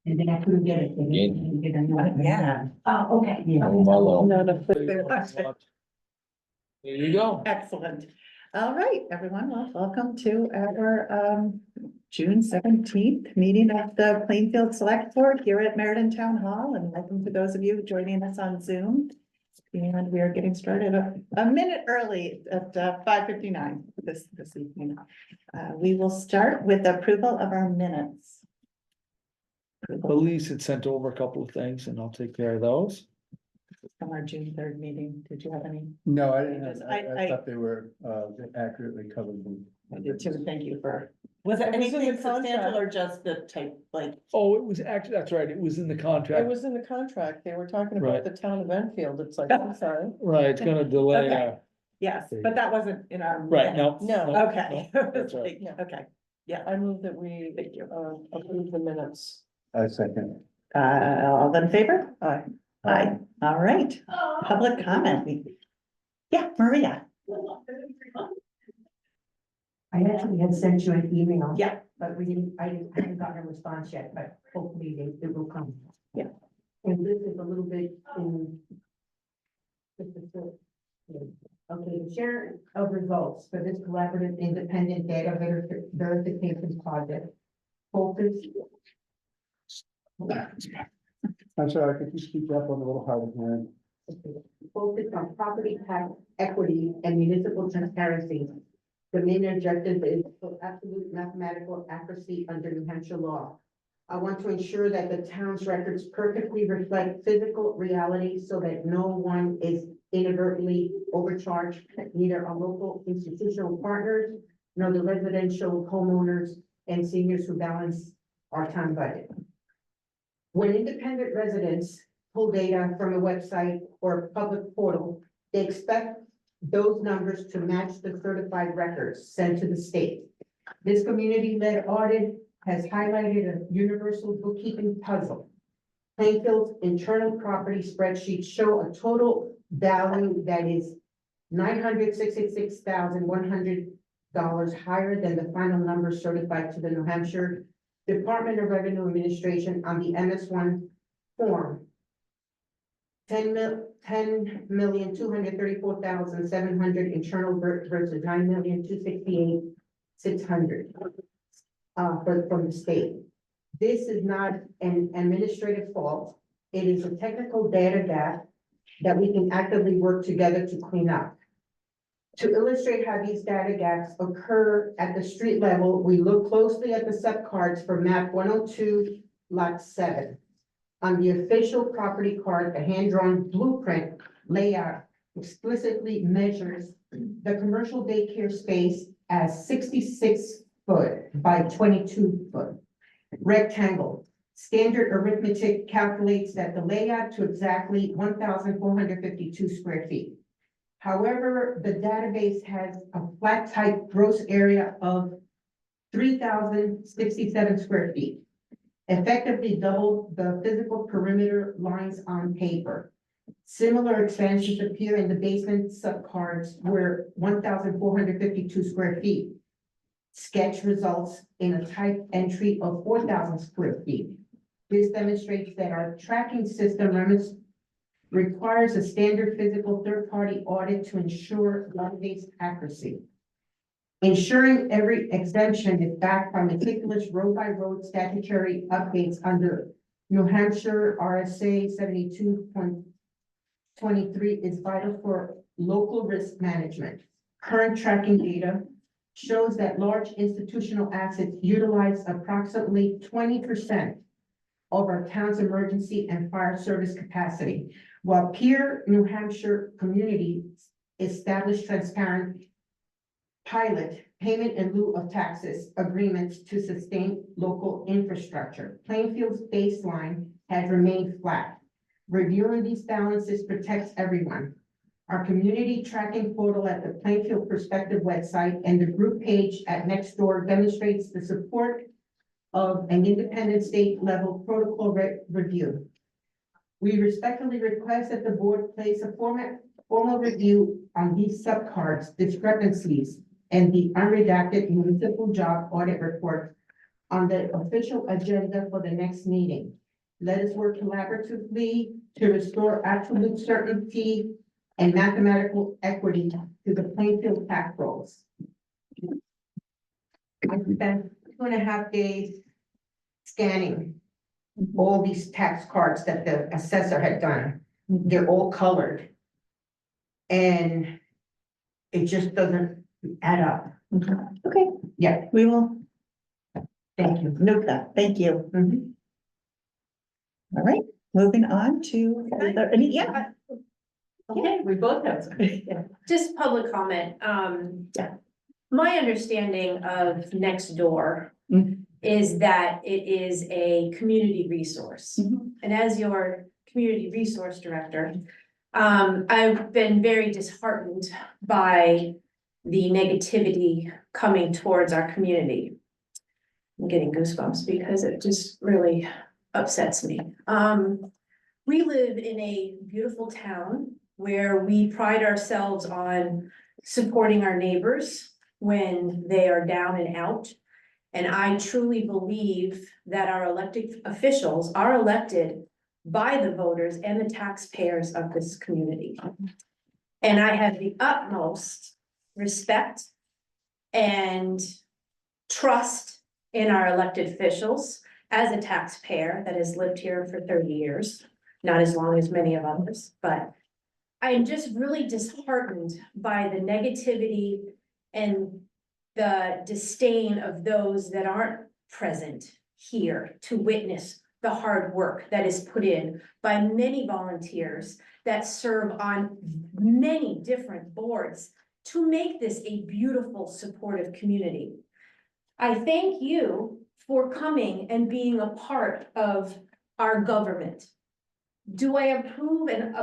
And then I couldn't get it. Yeah. Oh, okay. Yeah. Oh, my Lord. Not a There you go. Excellent. All right, everyone, well, welcome to our June 17th meeting of the Plainfield Select Board here at Meriden Town Hall, and welcome to those of you joining us on Zoom. And we are getting started a minute early at 5:59 this evening. We will start with approval of our minutes. Elise had sent over a couple of things and I'll take care of those. From our June 3rd meeting. Did you have any? No, I didn't. Because I thought they were accurately covered. I did too, thank you for, was it It was in anything the substantial contract. or just the type, like, Oh, it was actually, that's right, it was in the It contract. was in the contract. They were talking Right. about the town of Enfield. It's like, I'm sorry. Right, it's gonna delay, Okay. yes, but that wasn't in our. right, no. No. Okay. That's right. No. Okay, I move that we thank you. approve the minutes. I second. All in favor? Aye. Aye, all right, public comment. Yeah, Maria, I actually had sent you an email. Yeah. But I haven't gotten a response yet, but hopefully it will come. Yeah. And this is a little bit in. Okay, the share of results for this collaborative independent data verification project. Focus. I'm sorry, could you speak up on a little harder, man? Focus on property tax equity and municipal transparency. The main objective is for absolute mathematical accuracy under New Hampshire law. I want to ensure that the town's records perfectly reflect physical reality so that no one is inadvertently overcharged, neither our local institutional partners, nor the residential homeowners and seniors who balance our town budget. When independent residents pull data from a website or public portal, they expect those numbers to match the certified records sent to the state. This community-led audit has highlighted a universal bookkeeping puzzle. Plainfield's internal property spreadsheets show a total value that is $966,100 higher than the final number certified to the New Hampshire Department of Revenue Administration on the MS1 form. 10,234,700 internal versus 9,268,600 from the state. This is not an administrative fault. It is a technical data gap that we can actively work together to clean up. To illustrate how these data gaps occur at the street level, we look closely at the subcards for map 102, lot 7. On the official property card, the hand-drawn blueprint layout explicitly measures the commercial daycare space as 66 foot by 22 foot rectangle. Standard arithmetic calculates that the layout to exactly 1,452 square feet. However, the database has a flat type gross area of 3,067 square feet, effectively double the physical perimeter lines on paper. Similar expansions appear in the basement subcards where 1,452 square feet. Sketch results in a type entry of 4,000 square feet. This demonstrates that our tracking system requires a standard physical third-party audit to ensure database accuracy. Ensuring every exemption is backed by meticulous road-by-road statutory updates under New Hampshire RSA 72.23 is vital for local risk management. Current tracking data shows that large institutional assets utilize approximately 20% of our town's emergency and fire service capacity, while peer New Hampshire communities establish transparent pilot payment in lieu of taxes agreements to sustain local infrastructure. Plainfield's baseline has remained flat. Reviewing these balances protects everyone. Our community tracking portal at the Plainfield Perspective website and the group page at Nextdoor demonstrates the support of an independent state level protocol review. We respectfully request that the board place a formal review on these subcards discrepancies and the unredacted municipal job audit report on the official agenda for the next meeting. Let us work collaboratively to restore absolute certainty and mathematical equity to the Plainfield tax rolls. I spent 2.5 days scanning all these tax cards that the assessor had done. They're all colored. And it just doesn't add up. Okay. Yeah. We will Thank you. note that. Thank you. Mhm. All right, moving on to, are there any, yeah. Okay, we both have some. Just public comment, Yeah. my understanding of Nextdoor Mhm. is that it is a community resource. Mhm. And as your community resource director, I've been very disheartened by the negativity coming towards our community. I'm getting goosebumps because it just really upsets me. We live in a beautiful town where we pride ourselves on supporting our neighbors when they are down and out. And I truly believe that our elected officials are elected by the voters and the taxpayers of this community. And I have the utmost respect and trust in our elected officials as a taxpayer that has lived here for 30 years, not as long as many of others, but I am just really disheartened by the negativity and the disdain of those that aren't present here to witness the hard work that is put in by many volunteers that serve on many different boards to make this a beautiful, supportive community. I thank you for coming and being a part of our government. Do I approve and,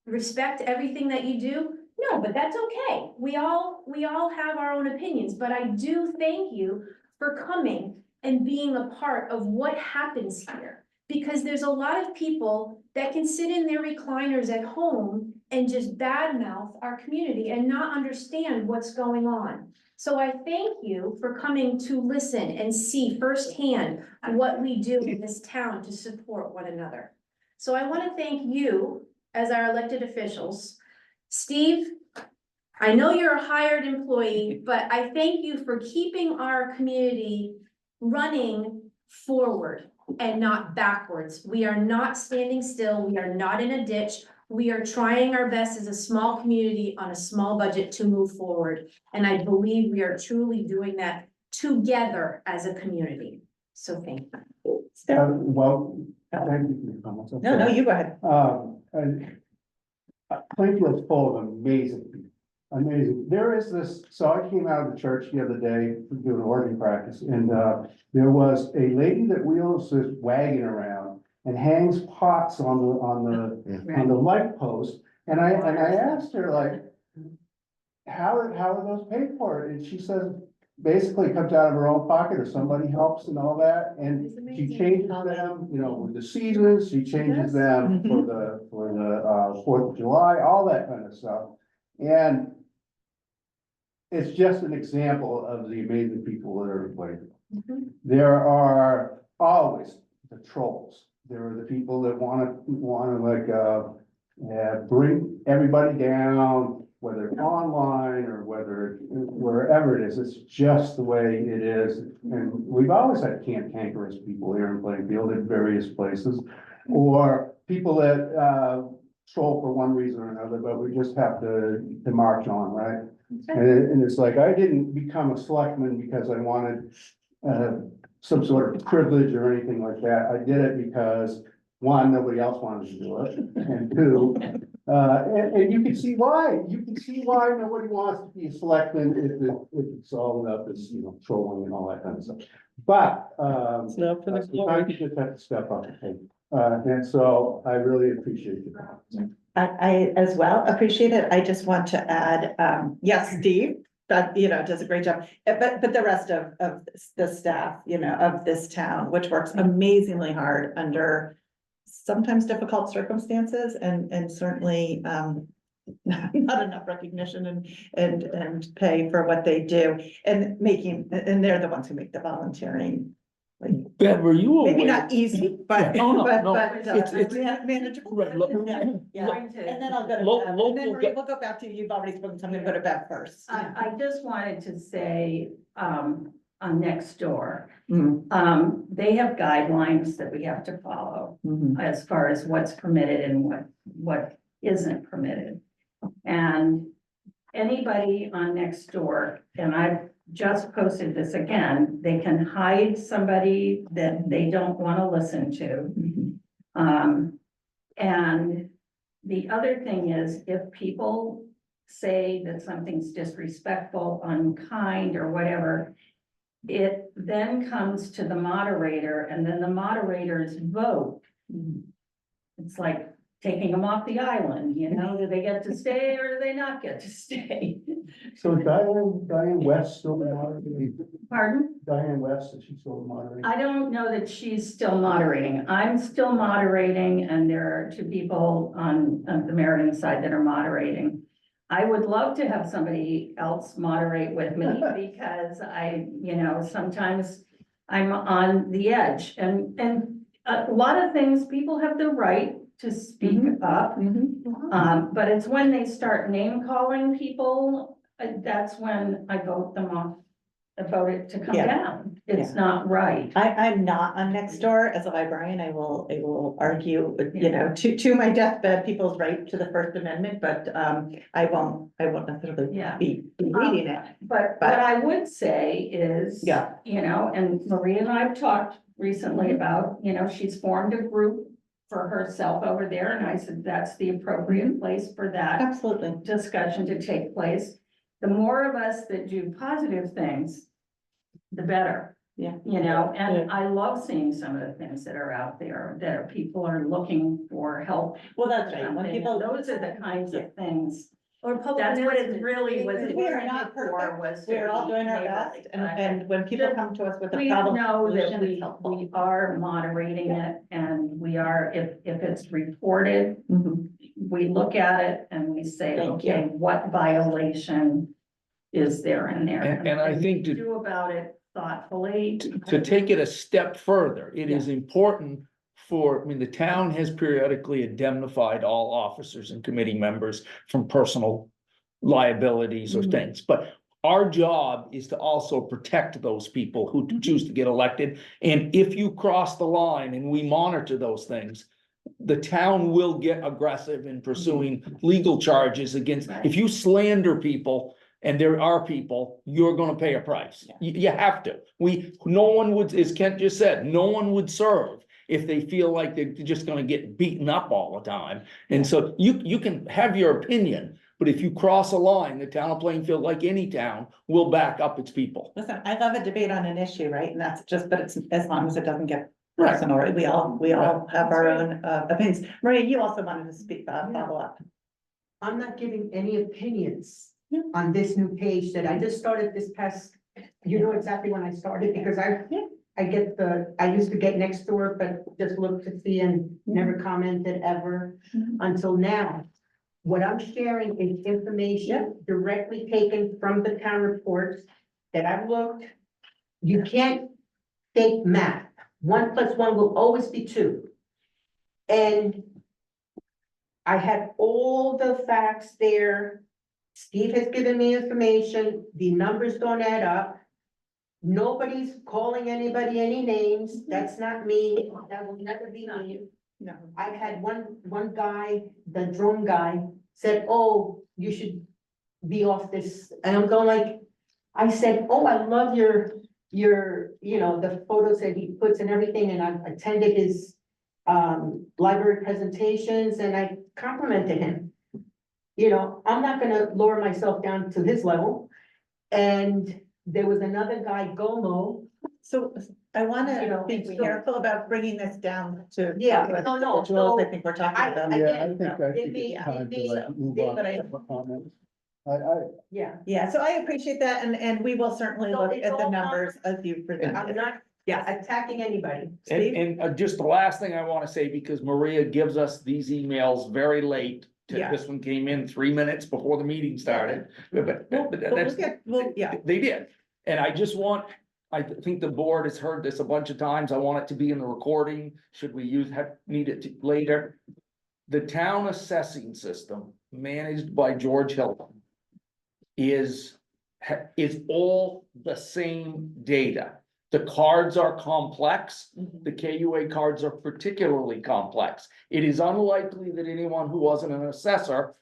respect everything that you do? No, but that's okay. We all have our own opinions, but I do thank you for coming and being a part of what happens here. Because there's a lot of people that can sit in their recliners at home and just badmouth our community and not understand what's going on. So I thank you for coming to listen and see firsthand what we do in this town to support one another. So I want to thank you as our elected officials. Steve, I know you're a hired employee, but I thank you for keeping our community running forward and not backwards. We are not standing still. We are not in a ditch. We are trying our best as a small community on a small budget to move forward. And I believe we are truly doing that together as a community. So thank you. Well, thank you for your comments. No, you go ahead. And Plainfield's full of amazing people, amazing. There is this, so I came out of the church the other day doing organ practice, and there was a lady that wheels this wagon around and hangs pots on the light post. And I asked her, like, how are those paid for? And she says, basically it comes out of her own pocket, or somebody helps and all that, and It's she amazing. changes them, with the seasons, she changes them for the 4th of July, all that kind of stuff. And it's just an example of the amazing people that are in Plainfield. Mhm. There are always the trolls. There are the people that wanna bring everybody down, whether it's online or wherever it is. It's just the way it is. And we've always had cantankerous people here in Plainfield at various places, or people that troll for one reason or another, but we just have to march on, right? And it's like, I didn't become a selectman because I wanted some sort of privilege or anything like that. I did it because, one, nobody else wanted to do it, and two, and you can see why. You can see why nobody wants to be a selectman if it's all about this, trolling and all that kind of stuff. But It's not for the sometimes glory. you just have to step up and take. And so I really appreciate your comments. I as well appreciate it. I just want to add, yes, Steve, that, does a great job. But the rest of the staff, of this town, which works amazingly hard under sometimes difficult circumstances, and certainly, not enough recognition and pay for what they do, and they're the ones who make the volunteering. Like, Bev, were you maybe aware? not easy, but, No, no, but, no, but, it's- manageable. Right, look, Yeah, and then I'll go to Lo- Bev, and then local Maria, go- we'll go back to you, you've already spoken, so I'm gonna go to Bev first. I just wanted to say, on Nextdoor, Mhm, they have guidelines that we have to follow mhm. as far as what's permitted and what isn't permitted. And anybody on Nextdoor, and I've just posted this again, they can hide somebody that they don't want to listen to. Mhm. And the other thing is, if people say that something's disrespectful, unkind, or whatever, it then comes to the moderator, and then the moderators vote. Mhm. It's like taking them off the island, you know, do they get to stay or do they not get to stay? So Diane West still moderating, Pardon? Diane West, is she still moderating? I don't know that she's still moderating. I'm still moderating, and there are two people on the Meriden side that are moderating. I would love to have somebody else moderate with me because sometimes I'm on the edge, and a lot of things, people have the right to speak up. Mhm. But it's when they start name calling people, that's when I vote them off, I vote it to come Yeah. down. It's not right. I'm not on Nextdoor as a librarian, I will argue, to my deathbed, people's right to the First Amendment, but, I won't necessarily Yeah. be reading it. But what I would say is, Yeah. and Maria and I have talked recently about, she's formed a group for herself over there, and I said, that's the appropriate place for that Absolutely. discussion to take place. The more of us that do positive things, the better. Yeah. And I love seeing some of the things that are out there, that people are looking for help. Well, that's right, when Something. people, Those are the kinds of things. Or public That's what it announcements. really was. We are not perfect. we're all doing our best, and when people come to us with a We problem. know that solution, it's we helpful. are moderating it, and we are, if it's reported, Mhm. we look at it and we say, Thank okay, what violation is there in there? And I think to- Do about it thoughtfully. To take it a step further, it is important the town has periodically indemnified all officers and committee members from personal liabilities or Mhm. things, but our job is to also protect those people who choose to get elected. And if you cross the line and we monitor those things, the town will get aggressive in pursuing legal charges against, if you slander people, and there are people, you're gonna pay a price. You have to. No one would, as Kent just said, no one would serve if they feel like they're just gonna get beaten up all the time. And so you can have your opinion, but if you cross a line, the town of Plainfield, like any town, will back up its people. Listen, I love a debate on an issue, right, and that's just, but it's as long as it doesn't get Right. personal, right, we all have our own opinions. Maria, you also wanted to speak, follow up. I'm not giving any opinions Yeah. on this new page that I just started this past, you know exactly when I started, because Yeah. I used to get Nextdoor, but just looked to see and never commented ever Mhm. until now. What I'm sharing is information directly taken from the town reports that I've looked. You can't fake math. 1 + 1 will always be 2. And I have all the facts there. Steve has given me information, the numbers don't add up. Nobody's calling anybody any names, that's not me, that will never be me. No. I've had one guy, the drone guy, said, oh, you should be off this, and I'm going like, I said, oh, I love your, the photos that he puts and everything, and I've attended his library presentations, and I complimented him. I'm not gonna lower myself down to his level. And there was another guy, Gomo. So I wanna You know, be so- careful about bringing this down to. Yeah, popular no, no, individuals. I so think we're talking I- about. I- Yeah, I think It it's time may- to like move they- on but I- to the comments. Yeah, Yeah, so I appreciate that, and we will certainly So look it's at the all- numbers as you I'm presented. not attacking anybody. Steve? And just the last thing I wanna say, because Maria gives us these emails very late Yeah. This one came in 3 minutes before the meeting started, but that's, Yeah, they did. And I just want, I think the board has heard this a bunch of times, I want it to be in the recording, should we need it later? The town assessing system managed by George Hilton is all the same data. The cards are complex, the KUA cards are particularly complex. It is unlikely that anyone who wasn't an assessor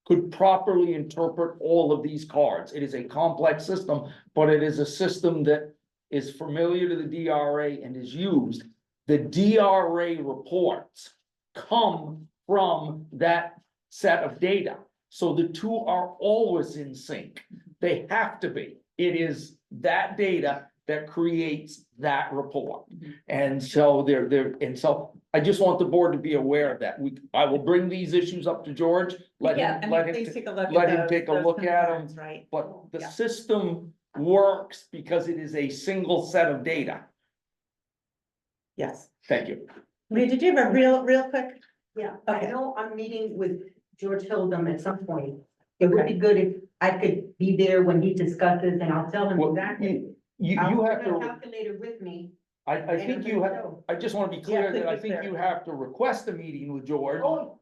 could properly interpret all of these cards. It is a complex system, but it is a system that is familiar to the DRA and is used. The DRA reports come from that set of data. So the two are always in sync. They have to be. It is that data that creates that report. And so and so I just want the board to be aware of that. I will bring these issues up to George, yeah, and please take a look let him at take a those look at 'em. concerns, right? but the Yeah. system works because it is a single set of data. Yes. Thank you. Maria, did you have a real quick? Yeah, I Okay. know I'm meeting with George Hildum at some point. It would Okay. be good if I could be there when he discusses and I'll tell him Well, exactly. You I'll have bring a to, calculator with me. I and think I'm you gonna have, show. I just want to be Yeah, clear please that I be think clear. you have to request a meeting with George. Oh,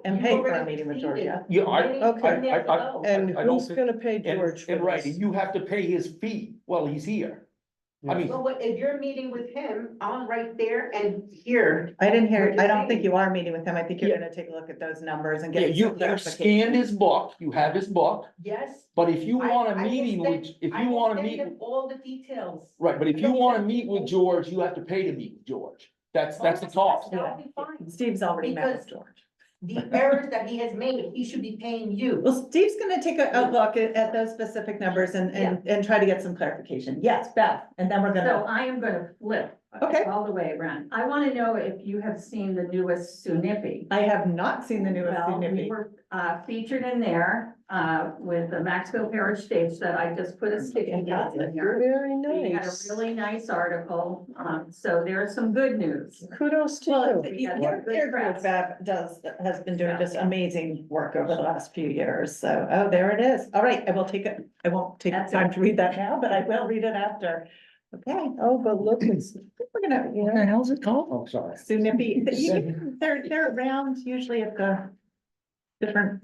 And you've pay for a already meeting with seen George, it yeah. Yeah, many Okay. years ago. And I don't who's think- gonna pay George for And right, this? and you have to pay his fee while he's here. I mean, Well, if you're meeting with him, I'm right there and here. I didn't hear, What you're I don't think saying. you are meeting with him. I think you're Yeah. gonna take a look at those numbers and yeah, get some you scanned his book, you have his book, Yes. but if you want a I will meeting send- with, if I you will want to send meet, him all the details. right, but if I you will want to send meet him with all- George, you have to pay to meet with George. That's the cost. That'll be fine. Steve's already met with Because- George. The errors that he has made, he should be paying you. Well, Steve's gonna take a look at those specific numbers and try to get some clarification. Yes, Beth, and then we're So gonna, I am gonna flip. Okay. All the way around. I wanna know if you have seen the newest Sunippy. I have not seen the newest Well, we Snoopy. were featured in there with the Maxville Parish Stage that I just put a sticky in here. Very We had a nice. really nice article, so there's some good news. Kudos to Well, you. your group has been doing just amazing work over the last few years, so, oh, there it is. All right, I will take it, I won't take That's time it. to read that now, but I will read it after. Okay, Oh, but look, it's, we're gonna, you know, hell's it called? Oh, sorry. soon to be, they're around usually at the different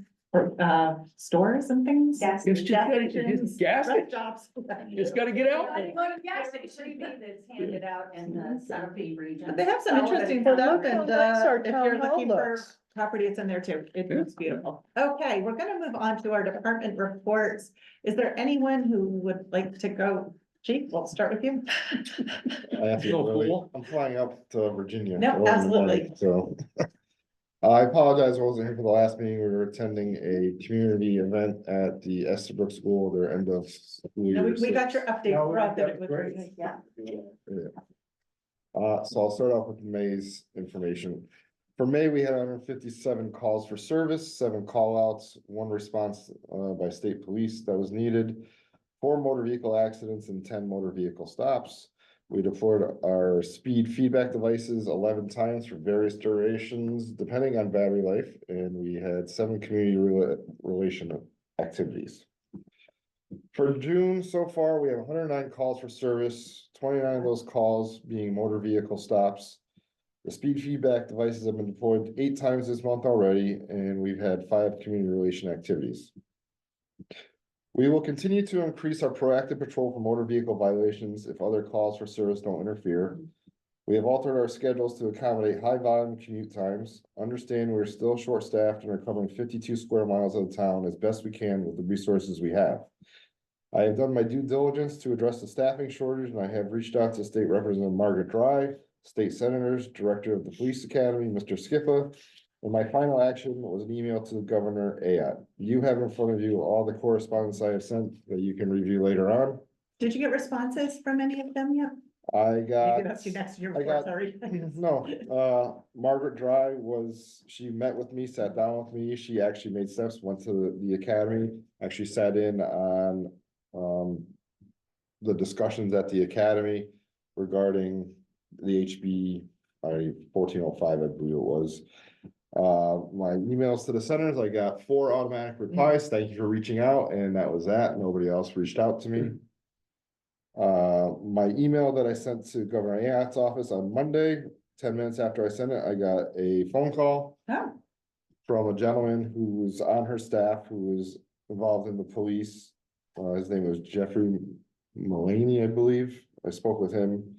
stores and things. Yes. It's just, Stations, gas, rest stops. you just gotta get out. Yes, it should be that's handed out in the Centipede region. But they have some Oh, interesting but stuff look how and, nice our if town you're hall looking for looks. property, it's in there too. It looks beautiful. Okay, we're gonna move on to our department reports. Is there anyone who would like to go? Chief, we'll start with you. I have to No really, fool. I'm flying up to Virginia. No, early absolutely. morning, So. I apologize, I wasn't here for the last meeting. We were attending a community event at the Estabrook School, their end of school No, year. we got your update. No, Rob, that that's it was great. really- Yeah. So I'll start off with May's information. For May, we had 157 calls for service, 7 callouts, 1 response by state police that was needed, 4 motor vehicle accidents and 10 motor vehicle stops. We deployed our speed feedback devices 11 times for various durations, depending on battery life, and we had 7 community relation activities. For June so far, we have 109 calls for service, 29 of those calls being motor vehicle stops. The speed feedback devices have been deployed 8 times this month already, and we've had 5 community relation activities. We will continue to increase our proactive patrol for motor vehicle violations if other calls for service don't interfere. We have altered our schedules to accommodate high volume commute times. Understand we're still short-staffed and are covering 52 square miles of the town as best we can with the resources we have. I have done my due diligence to address the staffing shortage, and I have reached out to State Representative Margaret Dry, State Senators, Director of the Police Academy, Mr. Skippa, and my final action was an email to Governor Ayotte. You have in front of you all the correspondence I have sent that you can review later on. Did you get responses from any of them yet? I got. Maybe that's you next to your I report, got- sorry. No, Margaret Dry she met with me, sat down with me, she actually made steps, went to the academy, actually sat in on, the discussions at the academy regarding the HB, 1405, I believe it was. My emails to the centers, I got 4 automatic replies. Thank you for reaching out, and that was that. Nobody else reached out to me. My email that I sent to Governor Ayat's office on Monday, 10 minutes after I sent it, I got a phone call Oh, from a gentleman who was on her staff, who was involved in the police. His name was Jeffrey Mulaney, I believe. I spoke with him.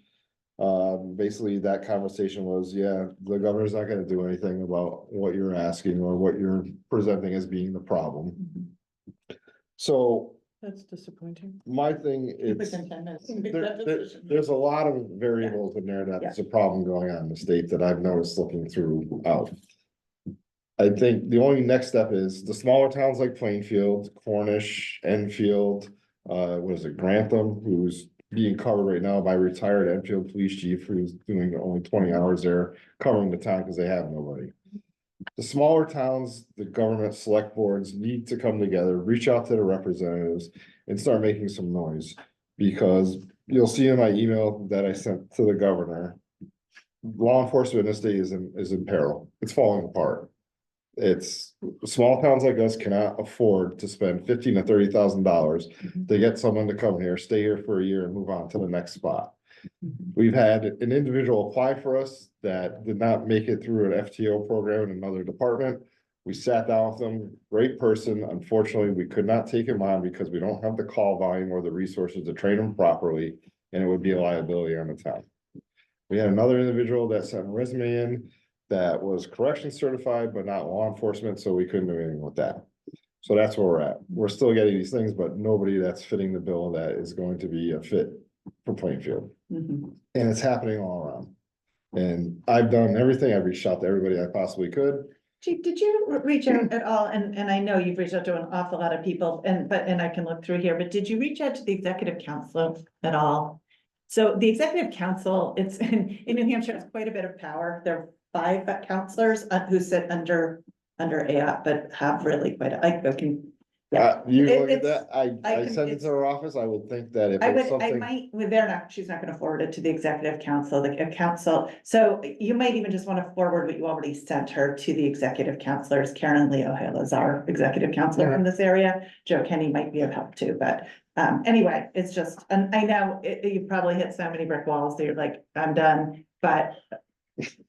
Basically, that conversation was, yeah, the governor's not gonna do anything about what you're asking or what you're presenting as being the problem. So That's disappointing. my thing is, Within 10 minutes. Make there- that there- decision. there's a lot of variables in there that's a problem going on in the state that I've noticed looking throughout. I think the only next step is the smaller towns like Plainfield, Cornish, Enfield, what is it, Grantham, who's being covered right now by retired Enfield police chief, who's doing only 20 hours there, covering the town because they have nobody. The smaller towns, the government select boards need to come together, reach out to the representatives and start making some noise. Because you'll see in my email that I sent to the governor, law enforcement in this state is in peril. It's falling apart. It's, small towns like us cannot afford to spend $15,000 to $30,000 to get someone to come here, stay here for a year and move on to the next spot. We've had an individual apply for us that did not make it through an FTO program in another department. We sat down with them, great person. Unfortunately, we could not take him on because we don't have the call volume or the resources to train him properly, and it would be a liability on the town. We had another individual that sent a resume in that was corrections certified, but not law enforcement, so we couldn't do anything with that. So that's where we're at. We're still getting these things, but nobody that's fitting the bill that is going to be a fit for Plainfield. mhm. And it's happening all around. And I've done everything. I've reached out to everybody I possibly could. Chief, did you reach out at all? And I know you've reached out to an awful lot of people and I can look through here, but did you reach out to the executive council at all? So the executive council, it's in New Hampshire, it's quite a bit of power. There are 5 counselors who sit under AOP, but have really quite yeah. You It- look at it's- that, I can- sent it it's- to her office. I would think that if I it's would, I something, might, well, she's not gonna forward it to the executive council, council. So you might even just wanna forward what you already sent her to the executive counselors. Karen Leo Hill is our executive counselor from this area. Joe Kenny might be of help too, but anyway, it's just, and I know you probably hit so many brick walls that you're like, I'm done, but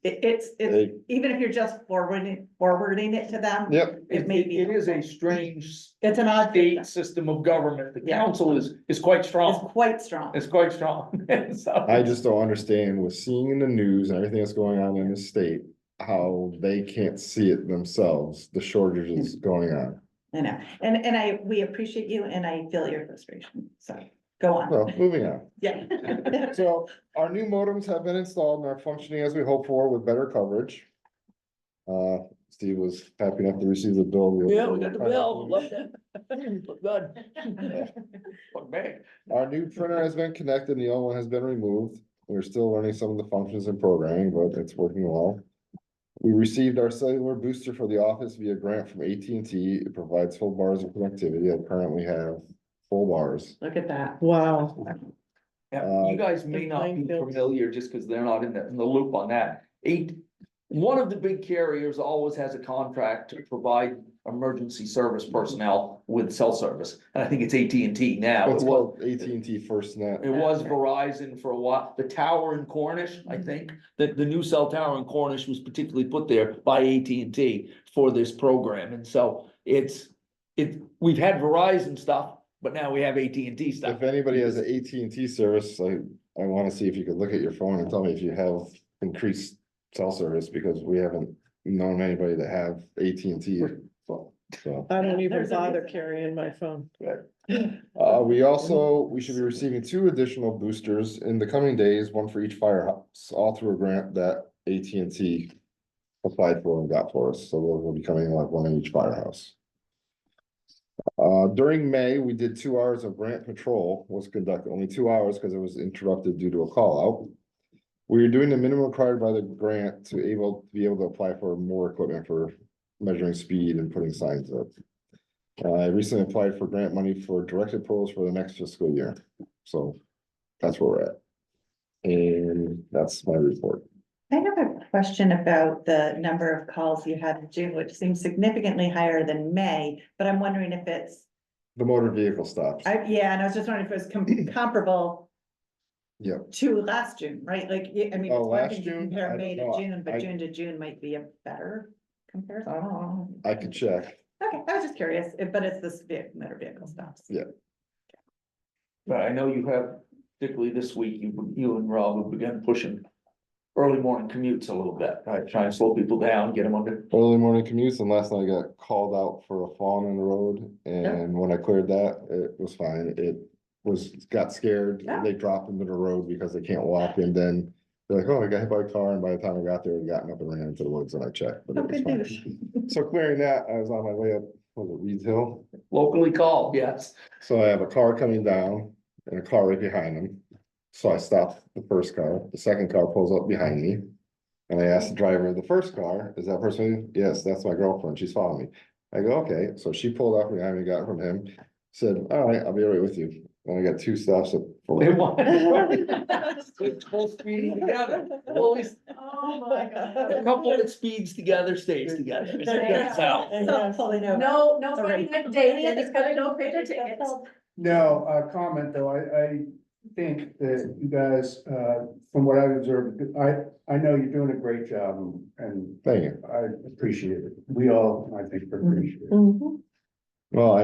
it's, Hey. even if you're just forwarding it to them. yep, It may be. It is a strange It's an odd state system of government. The Yeah. council is quite It's strong. quite strong. It's quite strong. So- I just don't understand with seeing in the news and everything that's going on in the state, how they can't see it themselves, the shortages going on. I know, and we appreciate you and I feel your frustration, so go on. Well, moving on. Yeah. So our new modems have been installed and are functioning as we hope for with better coverage. Steve was happy enough to receive the bill. Yeah, we got the bill. Love that. Look good. Look bad. Our new printer has been connected, the old one has been removed. We're still learning some of the functions and programming, but it's working well. We received our cellular booster for the office via grant from AT&T. It provides full bars of connectivity. I currently have full bars. Look at that. Wow. Yeah, you guys may In not be Plainfield. familiar just because they're not in the loop on that. One of the big carriers always has a contract to provide emergency service personnel with cell service. And I think it's AT&T now. It's It was, called AT&T FirstNet. it was Verizon for a while. The tower in Cornish, I think, the new cell tower in Cornish was particularly put there by AT&T for this program. And so we've had Verizon stuff, but now we have AT&T stuff. If anybody has an AT&T service, I wanna see if you could look at your phone and tell me if you have increased cell service, because we haven't known anybody to have AT&T. So, I don't even There's a bother reason. carrying my phone. we should be receiving 2 additional boosters in the coming days, one for each firehouse, all through a grant that AT&T applied for and got for us, so those will be coming like one in each firehouse. During May, we did 2 hours of grant patrol was conducted, only 2 hours because it was interrupted due to a call out. We are doing the minimum required by the grant to be able to apply for more equipment for measuring speed and putting signs up. I recently applied for grant money for directed patrols for the next fiscal year, so that's where we're at. And that's my report. I have a question about the number of calls you had in June, which seems significantly higher than May, but I'm wondering if it's, The motor vehicle stops. yeah, and I was just wondering if it was comparable Yep. to last June, right? Like, yeah, I mean, Oh, it's one last thing to June? compare I May don't to know. June, but I- June to June might be a better comparison. I don't know. I could check. Okay, I was just curious, but it's this motor vehicle stops. Yeah. But I know you have, particularly this week, you and Rob have begun pushing early morning commutes a little bit, right? Trying to slow people down, get them under. Early morning commutes, and last night I got called out for a fall in the road, and when I cleared that, it was fine. Got scared, Yeah. they dropped into the road because they can't walk, and then they're like, oh, I got hit by a car, and by the time I got there, I'd gotten up and ran into the woods, and I checked, but Oh, it was good fine. news. So clearing that, I was on my way up, was it Reeds Hill? Locally called, yes. So I have a car coming down and a car right behind them. So I stopped the first car, the second car pulls up behind me. And I asked the driver of the first car, is that person? Yes, that's my girlfriend, she's following me. I go, okay, so she pulled up behind me, got from him, said, all right, I'll be right with you. And I got two stops at. They want. It's full speeding together. Always, Oh, my a couple that speeds together stays together. That's how. So pulling over. No Alright. Friday night date, just got no picture tickets. No, comment though, I think that you guys, from what I've observed, I know you're doing a great job and Thank you. I appreciate it. We all, I think, appreciate it. Mhm. Well,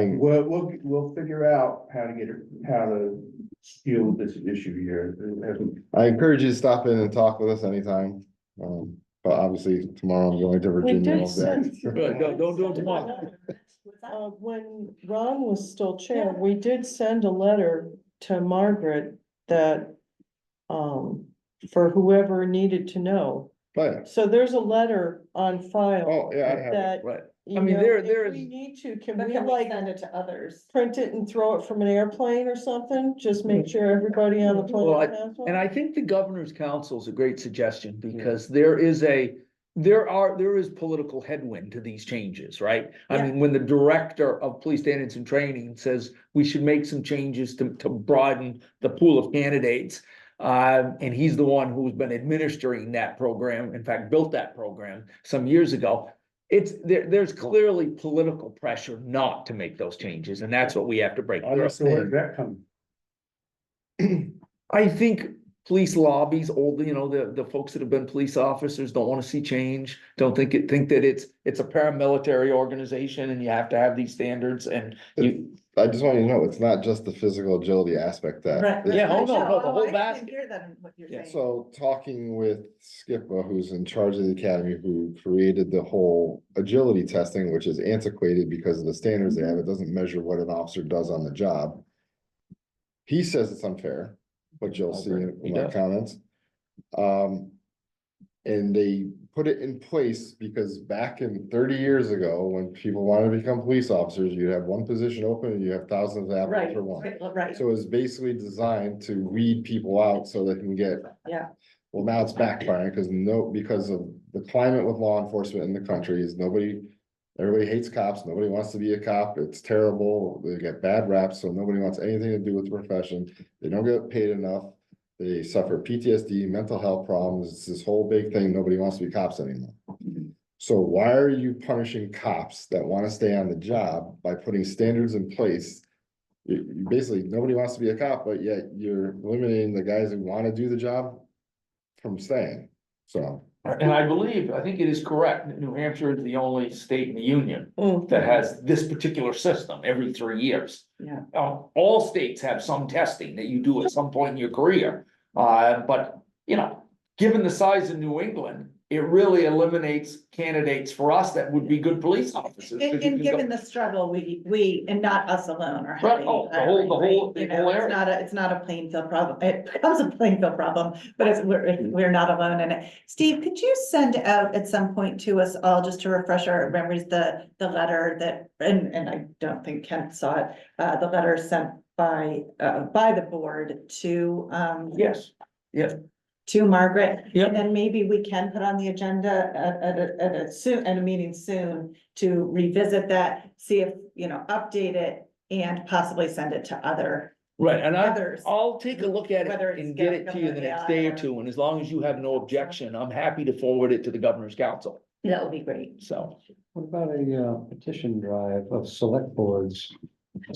We'll figure out how to deal with this issue here. I encourage you to stop in and talk with us anytime. But obviously tomorrow I'm going to Virginia did all day. Good, no, don't do it tomorrow. When Ron was still chair, we did send a letter to Margaret that, for whoever needed to know. But, So there's a letter on file oh, yeah, I have it. that, Right. you I mean, know, there if we is, need to, can But we can we like send it to others? print it and throw it from an airplane or something? Just make sure everybody on the Well, plane has one? and I think the governor's council is a great suggestion because there is political headwind to these changes, right? I Yeah. mean, when the director of police standards and training says we should make some changes to broaden the pool of candidates. And he's the one who's been administering that program, in fact, built that program some years ago. There's clearly political pressure not to make those changes, and that's what we have to break through. So where did that come? I think police lobbies, the folks that have been police officers don't want to see change. Think that it's a paramilitary organization and you have to have these standards and you. I just want you to know, it's not just the physical agility aspect that. Right. Yeah, hold on, no, the whole I can basket. hear that in what you're Yeah. saying. So talking with Skippa, who's in charge of the academy, who created the whole agility testing, which is antiquated because of the standards they have, it doesn't measure what an officer does on the job. He says it's unfair, but you'll see in He my does. comments. And they put it in place because back in 30 years ago, when people wanted to become police officers, you'd have one position open and you have thousands of applicants Right, for one. right, So it's basically designed to weed people out so they can get. yeah. Well, now it's backfiring because of the climate with law enforcement in the country is everybody hates cops, nobody wants to be a cop, it's terrible, they get bad raps, so nobody wants anything to do with the profession. They don't get paid enough, they suffer PTSD, mental health problems, it's this whole big thing, nobody wants to be cops anymore. So why are you punishing cops that wanna stay on the job by putting standards in place? You basically, nobody wants to be a cop, but yet you're eliminating the guys who wanna do the job from staying, so. And I think it is correct, that New Hampshire is the only state in the union Mm. that has this particular system every 3 years. Yeah. All states have some testing that you do at some point in your career, but, given the size of New England, it really eliminates candidates for us that would be good police officers. 'cause you And can go- given the struggle, we, and not us alone are Right, having. oh, the whole You know, area. it's not a Plainfield problem. It becomes a Plainfield problem, but we're not alone in it. Steve, could you send out at some point to us all, just to refresh our memories, the letter that, and I don't think Kent saw it, the letter sent by the board to, Yes, to Margaret. Yep. And then maybe we can put on the agenda at a meeting soon to revisit that, see if, update it and possibly send it to other Right, and Others. I'll take a look at Whether it it's and get it to you the Governor next day or AI two, and as long as you have no objection, I'm happy to forward it to the governor's council, That would be great. so. What about a petition drive of select boards?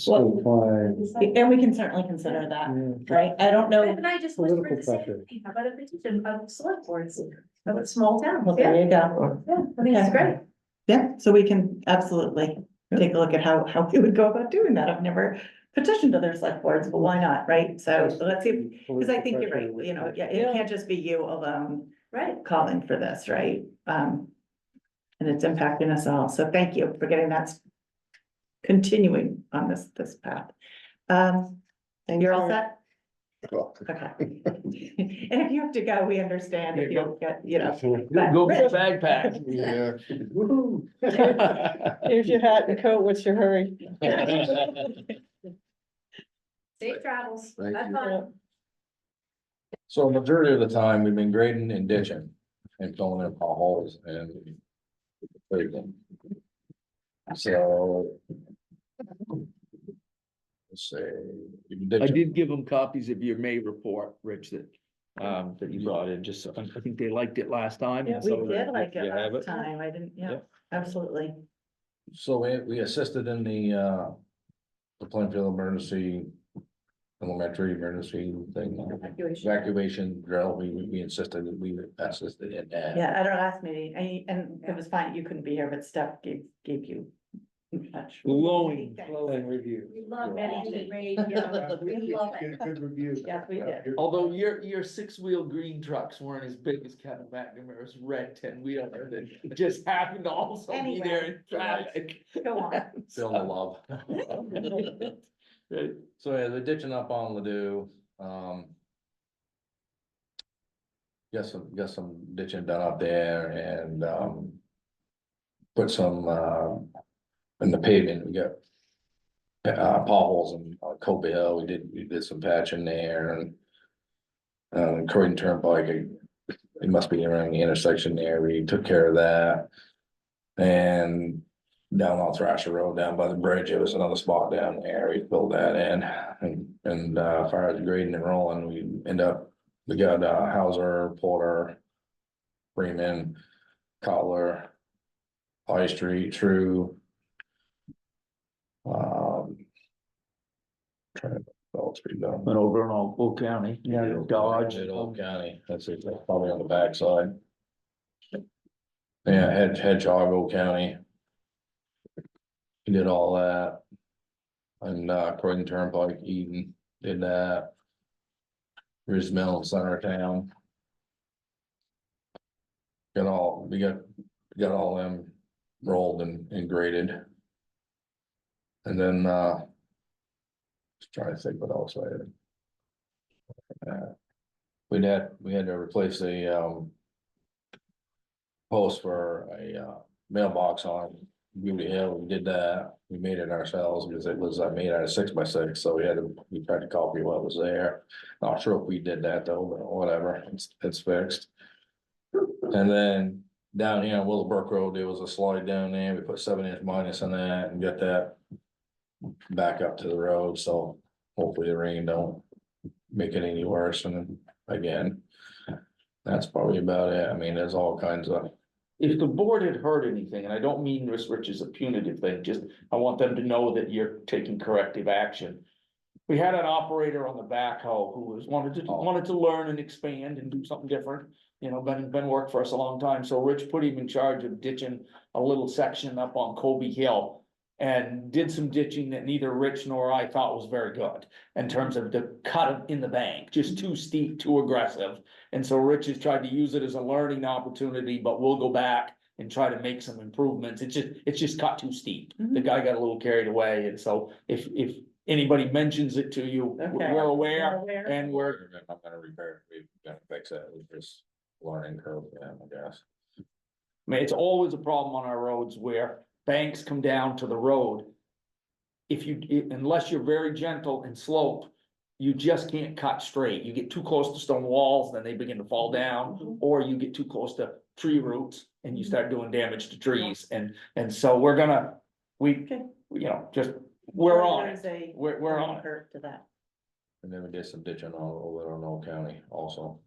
Well- Statewide, And we can certainly consider that, yeah, right? I don't know. And I just whispered Political the same pressure. thing, how about a petition of select boards of a small town, Well, there yeah, you go. yeah, I think it's Okay. great. Yeah, so we can absolutely take a look at how we would go about doing that. I've never petitioned other select boards, but why not, right? So let's see, because I think you're right, you know, yeah, it can't just be you alone Right. calling for this, right? And it's impacting us all. So thank you for getting that continuing on this path. Thank You're all you. set? Okay. And if you have to go, we understand if you get, you know. but Go get Rich, a bag pack. Yeah. Here's your hat and coat, what's your hurry? Safe travels, Thank have you. fun. So majority of the time, we've been grading and ditching and filling in potholes and paving. So. Let's say. I did give them copies of your May report, Rich, that you brought in, just, so I think they liked it last time. and Yeah, We so did like you it have last time. I didn't, yeah, Yeah. absolutely. So we assisted in the Plainfield emergency. Elementary emergency thing, evacuation drill, we insisted that we assisted in that. Yeah, at our last meeting, and it was fine, you couldn't be here, but Steph gave you much. Glowing, glowing review. We love Bennington Radio, we love it. Good review. Yes, we did. Although your six-wheel green trucks weren't as big as Kevin McNamara's red ten-wheeler that just happened to also be there in traffic. Go on. Feel the love. Right. So yeah, the ditching up on Ladue, got some ditching done up there and, put some, in the pavement, we got potholes in Kobe Hill, we did some patching there and, Croydon Turnpike, it must be around the intersection there, we took care of that. And down on Thrasher Road, down by the bridge, it was another spot down there, we filled that in, and as far as grading and rolling, we got Hauser, Porter, Freeman, Cutler, High Street, True. Trying to, what else we done? Went over in Old County, Dodge. Did Old County, that's it, that's probably on the backside. Yeah, Hedgehog, Old County. We did all that. And Croydon Turnpike, Eden, did that. Riz Mill, center of town. We got all them rolled and graded. And then just trying to think what else I had. We had to replace a post for a mailbox on Beauty Hill. We did that. We made it ourselves because it was made out of 6x6, so we tried to copy what was there. Not sure if we did that though, but whatever, it's fixed. And then down here on Willowbrook Road, there was a slide down there. We put 7-inch minus on that and got that back up to the road, so hopefully the rain don't make it any worse. And again, that's probably about it. I mean, there's all kinds of. If the board had heard anything, and I don't mean this, Rich, as a punitive thing, just I want them to know that you're taking corrective action. We had an operator on the backhoe who wanted to learn and expand and do something different. You know, been worked for us a long time, so Rich put him in charge of ditching a little section up on Kobe Hill. And did some ditching that neither Rich nor I thought was very good in terms of the cut in the bank, just too steep, too aggressive. And so Rich has tried to use it as a learning opportunity, but we'll go back and try to make some improvements. It's just cut too steep. The guy got a little carried away, and so if anybody mentions it to you, Okay. we're aware and we're. I'm gonna repair it, we're gonna fix it, it's just learning curve, yeah, I guess. I mean, it's always a problem on our roads where banks come down to the road. Unless you're very gentle and slope, you just can't cut straight. You get too close to stone walls, then they begin to fall down, or you get too close to tree roots and you start doing damage to trees. And so we're gonna, Okay. just, we're on There's it. a We're on learning it. curve to that. And then we did some ditching all over on Old County also.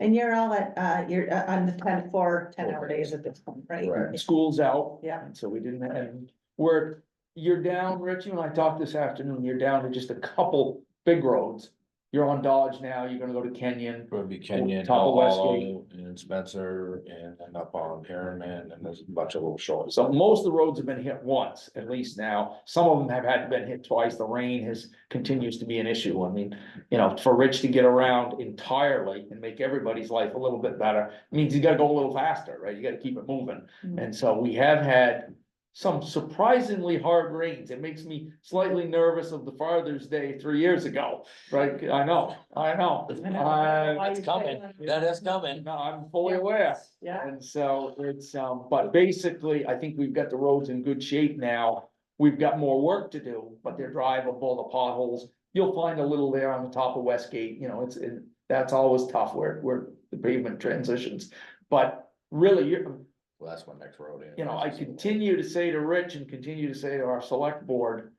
And you're all at, you're on the 10-hour days at this point, right? Right. School's out. Yeah. And so we didn't have, and you're down, Rich, you and I talked this afternoon, you're down to just a couple big roads. You're on Dodge now, you're gonna go to Kenyon. Would be Kenyon, Top of Hollow, and Spencer, and up on Harriman, and there's a bunch of little shorts. So most of the roads have been hit once, at least now. Some of them have had been hit twice. The rain continues to be an issue. I mean, for Rich to get around entirely and make everybody's life a little bit better, means you gotta go a little faster, right? You gotta keep it moving. Mhm. And so we have had some surprisingly hard rains. It makes me slightly nervous of the Father's Day 3 years ago, right? I know. That's coming, that is coming. No, I'm fully aware. Yeah. And so it's, but basically, I think we've got the roads in good shape now. We've got more work to do, but they're drivable, the potholes. You'll find a little there on the top of Westgate, that's always tough where the pavement transitions. But really, Well, that's my next road in. I continue to say to Rich and continue to say to our select board.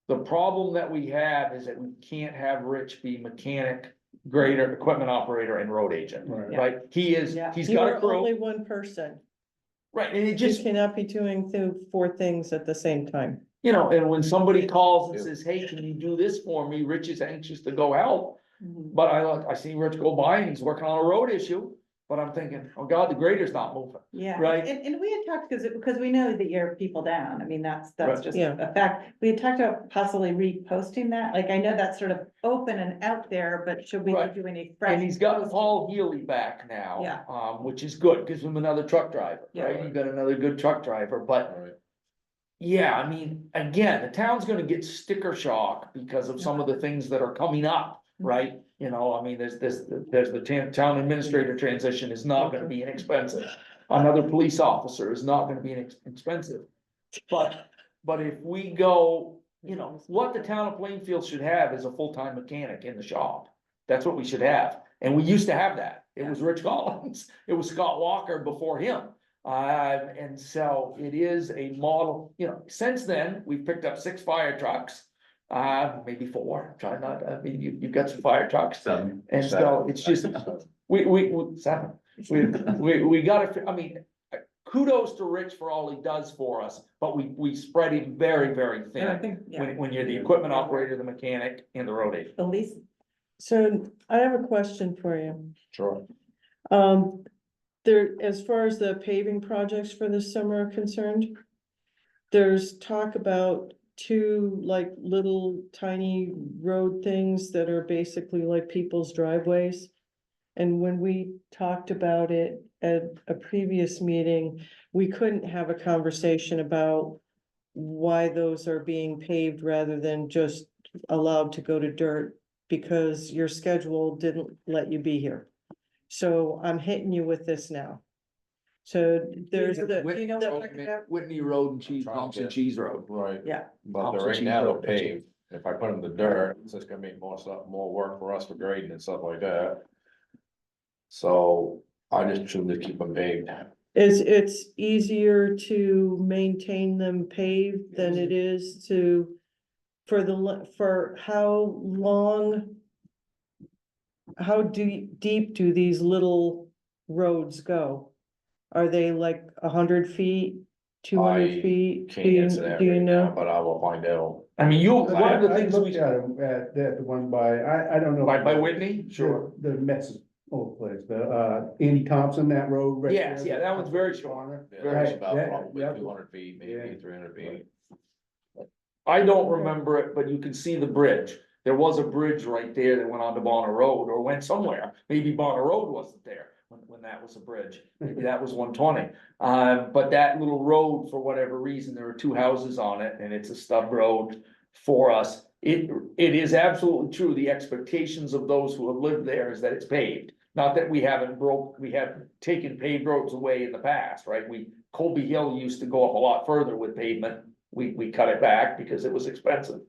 The problem that we have is that we can't have Rich be mechanic, grader, equipment operator and road agent, Right. right? He's You got a are only crew, one person. right, and it You just, cannot be doing four things at the same time. and when somebody calls and says, hey, can you do this for me? Rich is anxious to go help. Mhm. But I see Rich go by and he's working on a road issue, but I'm thinking, oh God, the grader's not moving. Yeah, Right. and we had talked, because we know that you're people down, I mean, that's Right. just Yeah. a fact. We had talked about possibly reposting that, like, I know that's sort of open and out there, but should we Right. be doing a fresh? And he's got posting? Paul Healy back now. Yeah. Which is good, gives him another truck driver, Yeah. right? You got another good truck driver, but Alright, yeah, I mean, again, the town's gonna get sticker shock because of some of the things that are coming up, right? There's the town administrator transition is not gonna be inexpensive. Another police officer is not gonna be expensive. But if we go, what the town of Plainfield should have is a full-time mechanic in the shop. That's what we should have. And we used to have that. It was Rich Collins. It was Scott Walker before him. And so it is a model, since then, we've picked up 6 fire trucks. Maybe 4, try not, you've got some fire trucks. Seven. And so it's just, we 7. We gotta, kudos to Rich for all he does for us, but we spread him very, very Yeah, I thin. think, yeah, When you're the equipment operator, the mechanic and the road agent. at least, So I have a question for you. sure. There, as far as the paving projects for this summer are concerned, there's talk about 2 like little tiny road things that are basically like people's driveways. And when we talked about it at a previous meeting, we couldn't have a conversation about why those are being paved rather than just allowed to go to dirt because your schedule didn't let you be here. So I'm hitting you with this now. So there's the, do you know what I'm talking about? Whitney Road and Cheese, Pumps and Cheese Road. Right. Yeah. But Hops they're and right now they're cheese road. paved, if I put them in the dirt, it's just gonna make more work for us for grading and stuff like that. So I just choose to keep them paved. it's easier to maintain them paved than it is to, for how long? How deep do these little roads go? Are they like 100 feet, 200 I feet? Can't answer that Do you right now, know? but I will find out. One of the I things looked we, at them at the one by, I don't know. by Whitney, Sure, the Mets old place, the Andy Thompson, that road. right Yes, there. yeah, that one's very short. Yeah, there's about Right, probably yeah. 200 feet, maybe Yeah. 300 feet. I don't remember it, but you can see the bridge. There was a bridge right there that went onto Bonner Road or went somewhere. Maybe Bonner Road wasn't there when that was a bridge. Maybe that was 120. But that little road, for whatever reason, there are 2 houses on it and it's a stub road for us. It is absolutely true. The expectations of those who have lived there is that it's paved. Not that we have taken paved roads away in the past, right? Colby Hill used to go up a lot further with pavement. We cut it back because it was expensive.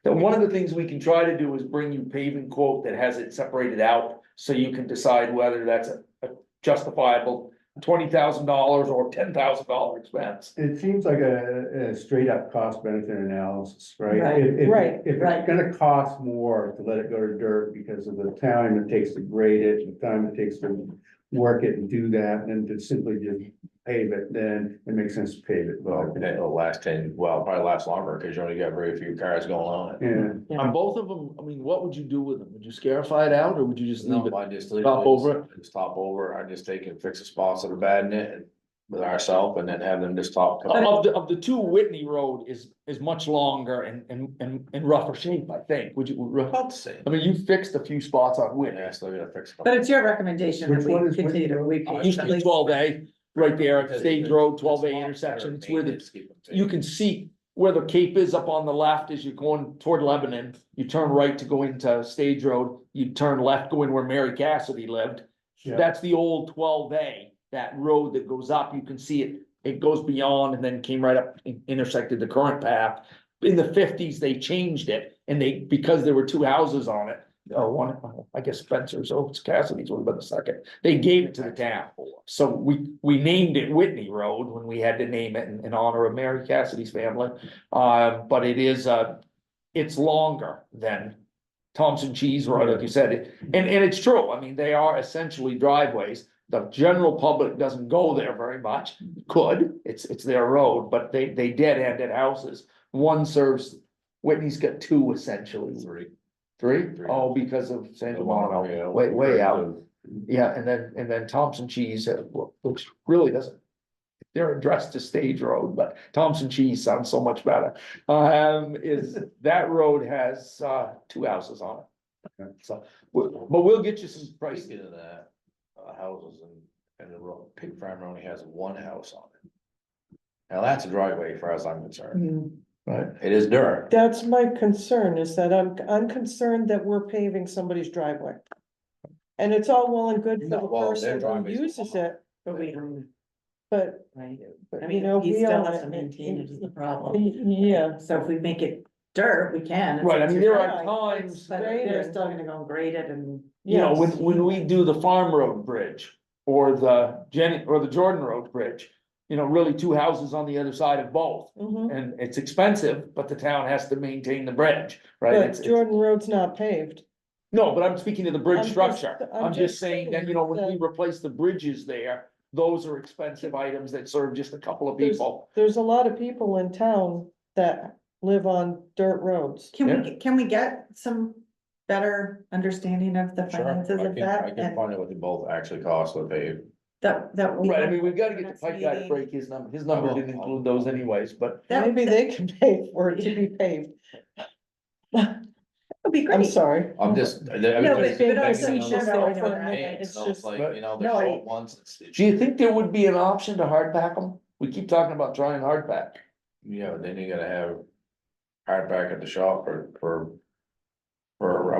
Then one of the things we can try to do is bring you paving quote that has it separated out, so you can decide whether that's a justifiable $20,000 or $10,000 expense. It seems like a straight up cost benefit analysis, right? Right, right, If right. it's gonna cost more to let it go to dirt because of the time it takes to grade it, the time it takes to work it and do that, and to simply just pave it, then it makes sense to pave it. Well, it'll last probably last longer, cause you only got very few cars going on it. Yeah, On both of them, I mean, what would you do with them? Would you scarify it out or would you just leave No, it? I just leave Top it, over? just top over, I just take and fix the spots that are bad in it and with ourselves and then have them just top. coat. Of the two, Whitney Road is much longer and rougher shape, I think. Would you, About the same. I mean, you fixed a few spots on Whitney. Yeah, still gotta fix. a couple. But it's your recommendation that Which one we is continue to Whitney repave. Used to at be least. 12A, right there at Because Stage it's- Road, it's 12A not intersection. better It's where the, maintenance, keep them safe. you can see where the Cape is up on the left as you're going toward Lebanon. You turn right to go into Stage Road, you turn left going where Mary Cassidy lived. Yeah. That's the old 12A, that road that goes up, you can see it, it goes beyond and then came right up, intersected the current path. In the fifties, they changed it and because there were two houses on it, one, I guess Spencer's, it's Cassidy's would have been the second, they gave it to the town. So we named it Whitney Road when we had to name it in honor of Mary Cassidy's family. But it is, it's longer than Thompson Cheese Road, like you said, and it's true, I mean, they are essentially driveways. The general public doesn't go there very much, could, it's their road, but they dead end at houses. One serves, Whitney's got two essentially. Three? Oh, because of San Yeah, Germano, way out. Yeah, and then Thompson Cheese, which really doesn't. They're addressed to Stage Road, but Thompson Cheese sounds so much better. Is that road has two houses on it. So, but we'll get you some prices. Speaking of that, houses and the pig farm only has one house on it. Now, that's a driveway as far as I'm concerned. Mhm. Right. It is dirt. That's my concern, is that I'm concerned that we're paving somebody's driveway. And it's all well and good for No, the well, their person who driveway's uses long. it, But we don't, but, right, I but you mean, know, he we still own has to it. maintain it is the problem. Yeah, So if we make it dirt, we can. Right, I mean, there are Right. times, But they're still gonna go grade it and. you know, yes. when we do the Farm Road Bridge. Or the Jordan Road Bridge, you know, really two houses on the other side of both. Mhm. And it's expensive, but the town has to maintain the bridge, right? But It's- Jordan Road's not paved. No, but I'm speaking of the bridge I'm just- structure. I'm I'm just just saying that, you know, when we saying replace the bridges there, those are expensive items that serve just a couple of people. There's a lot of people in town that live on dirt roads. Can we get some better understanding of the Sure, finances of I that? can And find out what they both actually cost to pave. that. we- Right, I mean, we've gotta get the Next pipe guy to meeting. break his number. His number didn't include those anyways, but. That Maybe they can pay for it to be paved. would be I'm great. sorry. I'm just. No, but also you should know, for a minute, It's it's just- like, you know, they're No, short ones. Do you think there would be an option to hard pack them? We keep talking about trying hard pack. Yeah, but then you gotta have hardback at the shop for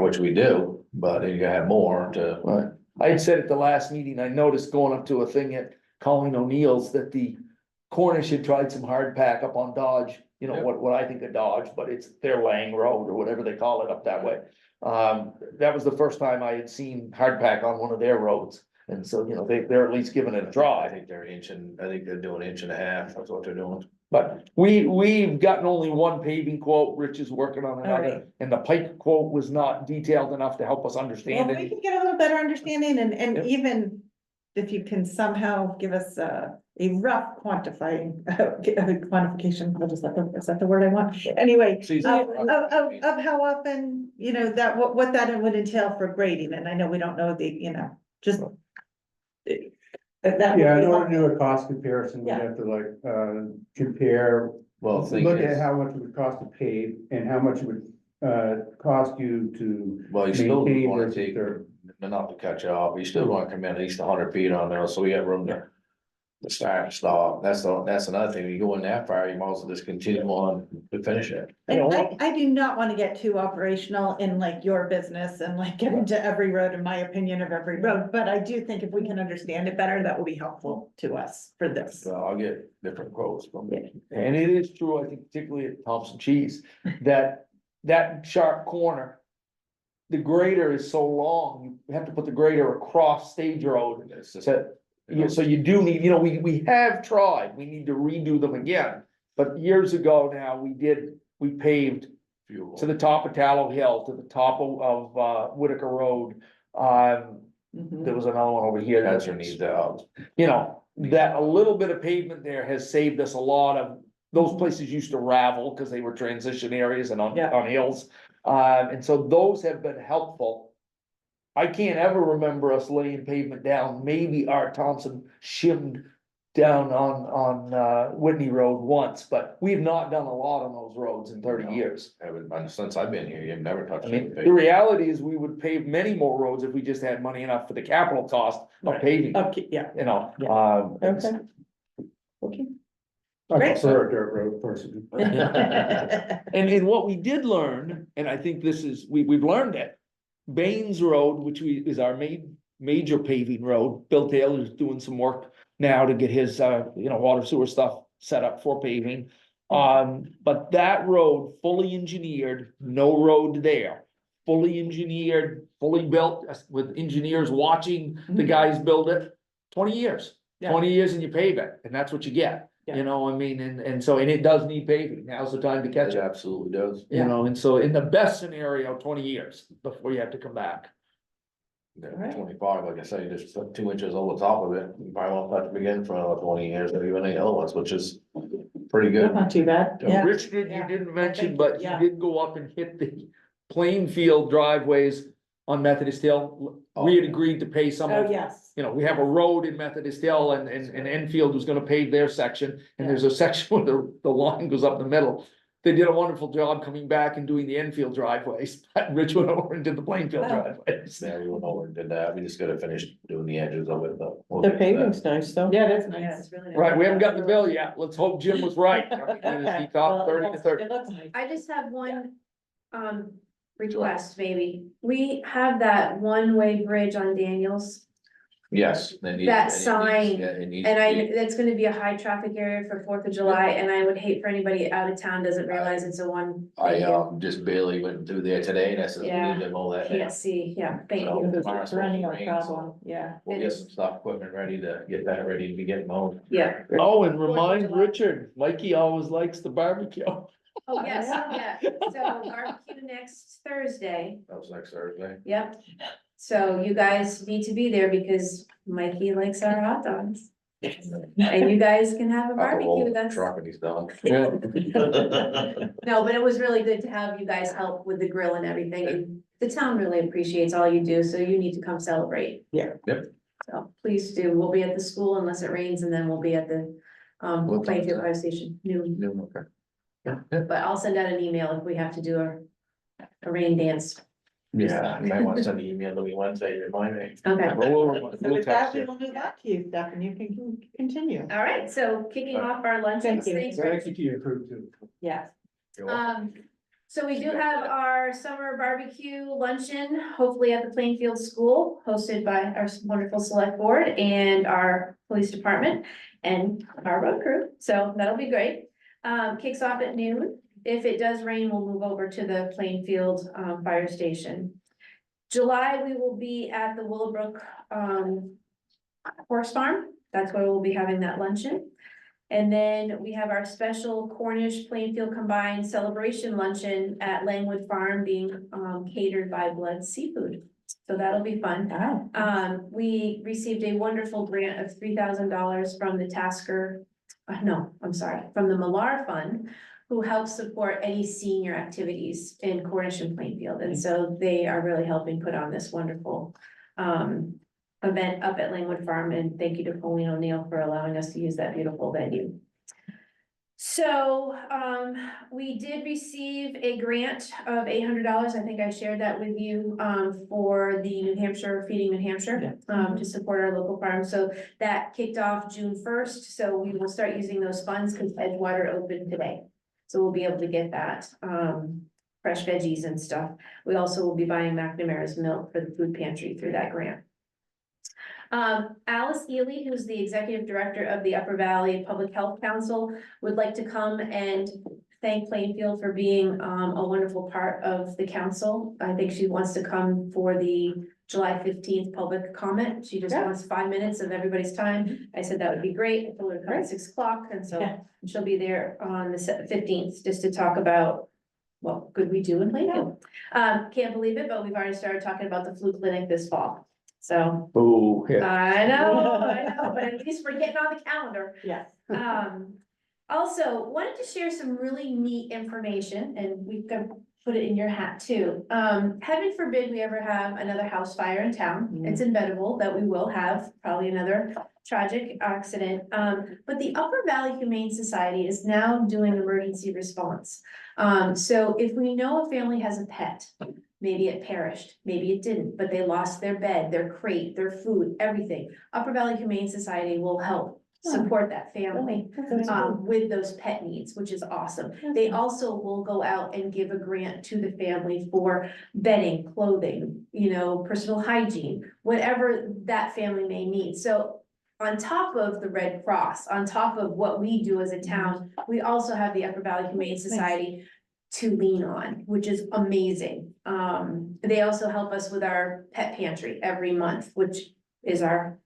which we do, but then you gotta have more to. Right. I had said at the last meeting, I noticed going up to a thing at Colleen O'Neill's that the Cornish had tried some hard pack up on Dodge. You know, Yep. what I think of Dodge, but it's their Lang Road or whatever they call it up that way. That was the first time I had seen hard pack on one of their roads. And so, you know, they're at least giving it a I try. think they're I think they're doing 1.5 inches, that's what they're doing. But we've gotten only one paving quote. Rich is working on All right. another. And the pipe quote was not detailed enough to help us Well, understand we it. can get a little better understanding and Yep. even if you can somehow give us a rough quantifying, quantification, is that the word I want? Anyway, of how often, you know, that, what that would entail for grading, and I know we don't know the, you know, just. That would yeah, be in order to helpful. do a cost comparison, we Yeah. have to like, compare. Well, the thing Look at is, how much it would cost to pave and how much it would, cost you to well, you still maintain wanna versus take, dirt. not to cut you off, you still wanna come in at least 100 feet on there, so we got room to start and stop. That's another thing, you go in that far, you might as well just continue on to finish it. And I do not want to get too operational in like your business and like get into every road, in my opinion of every road, but I do think if we can understand it better, that will be helpful to us for this. So I'll get different quotes from Yeah. And it is true, I think particularly at Thompson Cheese, that sharp corner. The grader is so long, you have to put the grader across Stage Road. It's just- To, Yeah, so you do need, we have tried, we need to redo them again. But years ago now, we paved Few of to them. the top of Tallow Hill, to the top of Whitaker Road. There was another one over here. That's your need to, That a little bit of pavement there has saved us a lot of, those places used to ravel because they were transition areas and Yeah. on hills. And so those have been helpful. I can't ever remember us laying pavement down. Maybe Art Thompson shimmed down on Whitney Road once, but we've not done a lot on those roads in 30 No. years. since I've been here, you've never touched I mean, anything. the reality is we would pave many more roads if we just had money enough for the capital cost of Right. paving, Okay, yeah, okay. Okay. I Great. prefer a dirt road person. And what we did learn, and I think this is, we've learned it. Baines Road, which is our major paving road, Bill Taylor's doing some work now to get his, water sewer stuff set up for paving. But that road, fully engineered, no road there. Fully engineered, fully built, with engineers watching the guys build it, 20 years. Yeah. 20 years and you pave it, and that's what you get, Yeah. and so, and it does need paving, now's the time to catch It it. absolutely does. And so in the best scenario, 20 years before you have to come back. Yeah, Alright. 25, like I say, you just put 2 inches over the top of it, you probably won't touch it again for another 20 years, or even any other ones, which is pretty good. Not too bad, yeah. Rich you Yeah. didn't I mention, think- but yeah. you did go up and hit the Plainfield driveways on Methodist Hill. We had Oh. agreed to pay some Oh, of, yes. we have a road in Methodist Hill and Enfield was gonna pave their section. And there's a section where the line goes up the middle. They did a wonderful job coming back and doing the Enfield driveways. Rich went over and did the Plainfield Wow. driveways. Yeah, we went over and did that, we just gotta finish doing the edges of it, but. we'll The get to that. paving's nice, though. Yeah, that's Yeah, nice. it's really nice. Right, we haven't gotten the bill yet. Let's hope Jim was right. He Okay. thought 30 to 30. It looks nice. I just have one, request maybe. We have that one-way bridge on Daniels. Yes. they need- That it needs- sign, yeah, it needs And to I, be- that's gonna be a high traffic area for 4th of July, and I would hate for anybody out of town doesn't realize it's a one. I, Thank you. just barely went through there today, and I said, we Yeah. need to mow that down. Can't see, yeah, thank So, you. tomorrow's supposed to Perennial rain, problem, so yeah. We'll get some stuff, equipment ready to get that ready to be getting mowed. Yeah, Oh, and remind Richard, Mikey always likes the barbecue. oh, yes, yeah, so barbecue next Thursday, That was next Thursday. yep. So you guys need to be there because Mikey likes our hot dogs. And you guys can have a I have to roll barbecue the with us. truck and he's done. No, but it was really good to have you guys help with the grill and everything, and the town really appreciates all you do, so you need to come celebrate. Yeah. Yep. So please do, we'll be at the school unless it rains, and then we'll be at the What time is Plainfield that? Fire Station noon, New, okay. but I'll send out an email if we have to do a rain dance. Yeah, you might want to send an email to me Wednesday, remind me. Okay, So with that, we will move back to you, Steph, and you can continue. all right, so kicking off our luncheons, Thank you. thanks, Rich. Thank you to your crew too. Yes. You're welcome. So we do have our summer barbecue luncheon, hopefully at the Plainfield School, hosted by our wonderful select board and our police department and our road crew, so that'll be great. Kicks off at noon. If it does rain, we'll move over to the Plainfield, Fire Station. July, we will be at the Willowbrook, Horse Farm. That's where we'll be having that luncheon. And then we have our special Cornish Plainfield Combined Celebration Luncheon at Langwood Farm being catered by Blood Seafood. So that'll be fun. Wow. We received a wonderful grant of $3,000 from the from the Millar Fund, who helps support any senior activities in Cornish and Plainfield. And so they are really helping put on this wonderful event up at Langwood Farm, and thank you to Pauline O'Neill for allowing us to use that beautiful venue. So, we did receive a grant of $800. I think I shared that with you, for the New Hampshire, Feeding New Hampshire, to support our local farms. So that kicked off June 1st. So we will start using those funds because Edgewater opened today. So we'll be able to get that, fresh veggies and stuff. We also will be buying McNamara's milk for the food pantry through that grant. Alice Ely, who's the executive director of the Upper Valley Public Health Council, would like to come and thank Plainfield for being a wonderful part of the council. I think she wants to come for the July 15th public comment. She just Yeah. wants 5 minutes of everybody's time. I said that would be great. I told her to come at 6 o'clock, and so Yeah. she'll be there on the 15th, just to talk about what could we do in Plainfield. Can't believe it, but we've already started talking about the flu clinic this fall. So, Boo, yeah. I know, but at least we're getting on the calendar. Yes. Also, wanted to share some really neat information, and we've got to put it in your hat too. Heaven forbid we ever have another house fire in town. It's inevitable that we will have probably another tragic accident. But the Upper Valley Humane Society is now doing emergency response. So if we know a family has a pet, maybe it perished, maybe it didn't, but they lost their bed, their crate, their food, everything. Upper Valley Humane Society will help support that family with those pet needs, which is awesome. They also will go out and give a grant to the family for bedding, clothing, personal hygiene, whatever that family may need. So on top of the Red Cross, on top of what we do as a town, we also have the Upper Valley Humane Society to lean on, which is amazing. They also help us with our pet pantry every month, which is our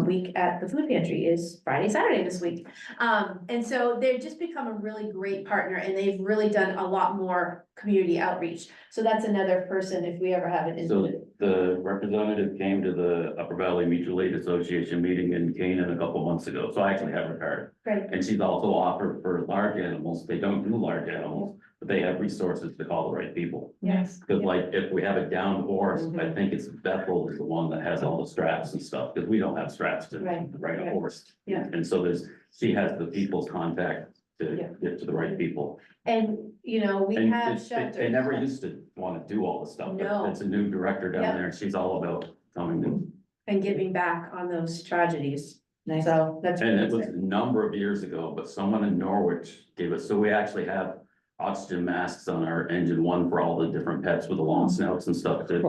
week at the food pantry is Friday, Saturday this week. And so they've just become a really great partner, and they've really done a lot more community outreach. So that's another person if we ever have an So incident. the representative came to the Upper Valley Mutual Aid Association meeting in Canaan a couple months ago, so I actually have her card. Great. And she's also offered for large animals, they don't do large animals, but they have resources to call the right people. Yes. Cause like, if we have a downed horse, I think it's Bethel is the one that has all the straps and stuff, cause we don't have straps to Right. ride a Right. horse. Yeah. And so she has the people's contact to Yeah. get to the right people. And, we And have they shelters. never used to wanna do all this stuff, No. but it's a new director down Yep. there, and she's all about coming to. And giving back on those tragedies. Nice. So that's. And it really was a number of years ago, but someone in Norwich gave us, so we actually have oxygen masks on our engine one for all the different pets with the long snouts and stuff. Grab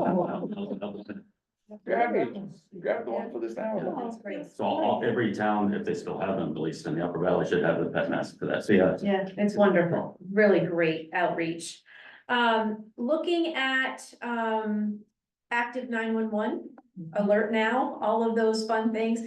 the one for this hour. That's great. So every town, if they still have them, at least in the Upper Valley, should have the pet mask for that. So yeah, Yeah, it's wonderful. Really great outreach. Looking at, active 911, alert now, all of those fun things.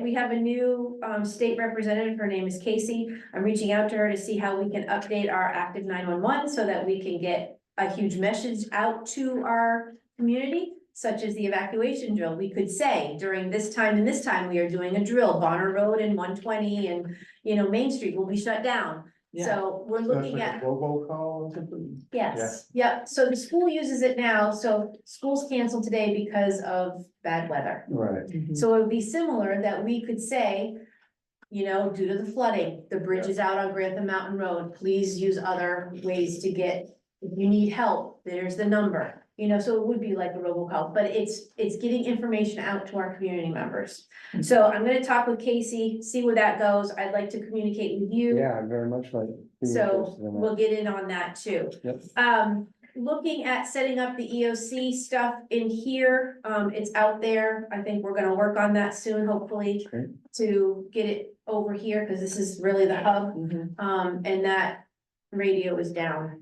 We have a new, state representative. Her name is Casey. I'm reaching out to her to see how we can update our active 911 so that we can get a huge message out to our community, such as the evacuation drill. We could say during this time and this time, we are doing a drill, Bonner Road and 120 and, Main Street will be shut down. Yeah. So we're So that's looking like at. a robocall or something? Yes, yep, so the school uses it now, so school's canceled today because of bad weather. Right. So it would be similar that we could say, due to the flooding, the bridge is out on Grantham Mountain Road, please use other ways to get, if you need help, there's the number. So it would be like a robocall, but it's getting information out to our community members. So I'm gonna talk with Casey, see where that goes, I'd like to communicate with you. Yeah, I'd very much like. be So interested in that. we'll get in on that too. Yep. Looking at setting up the EOC stuff in here, it's out there. I think we're gonna work on that soon, hopefully. Great. To get it over here, cause this is really the hub, and that radio is down.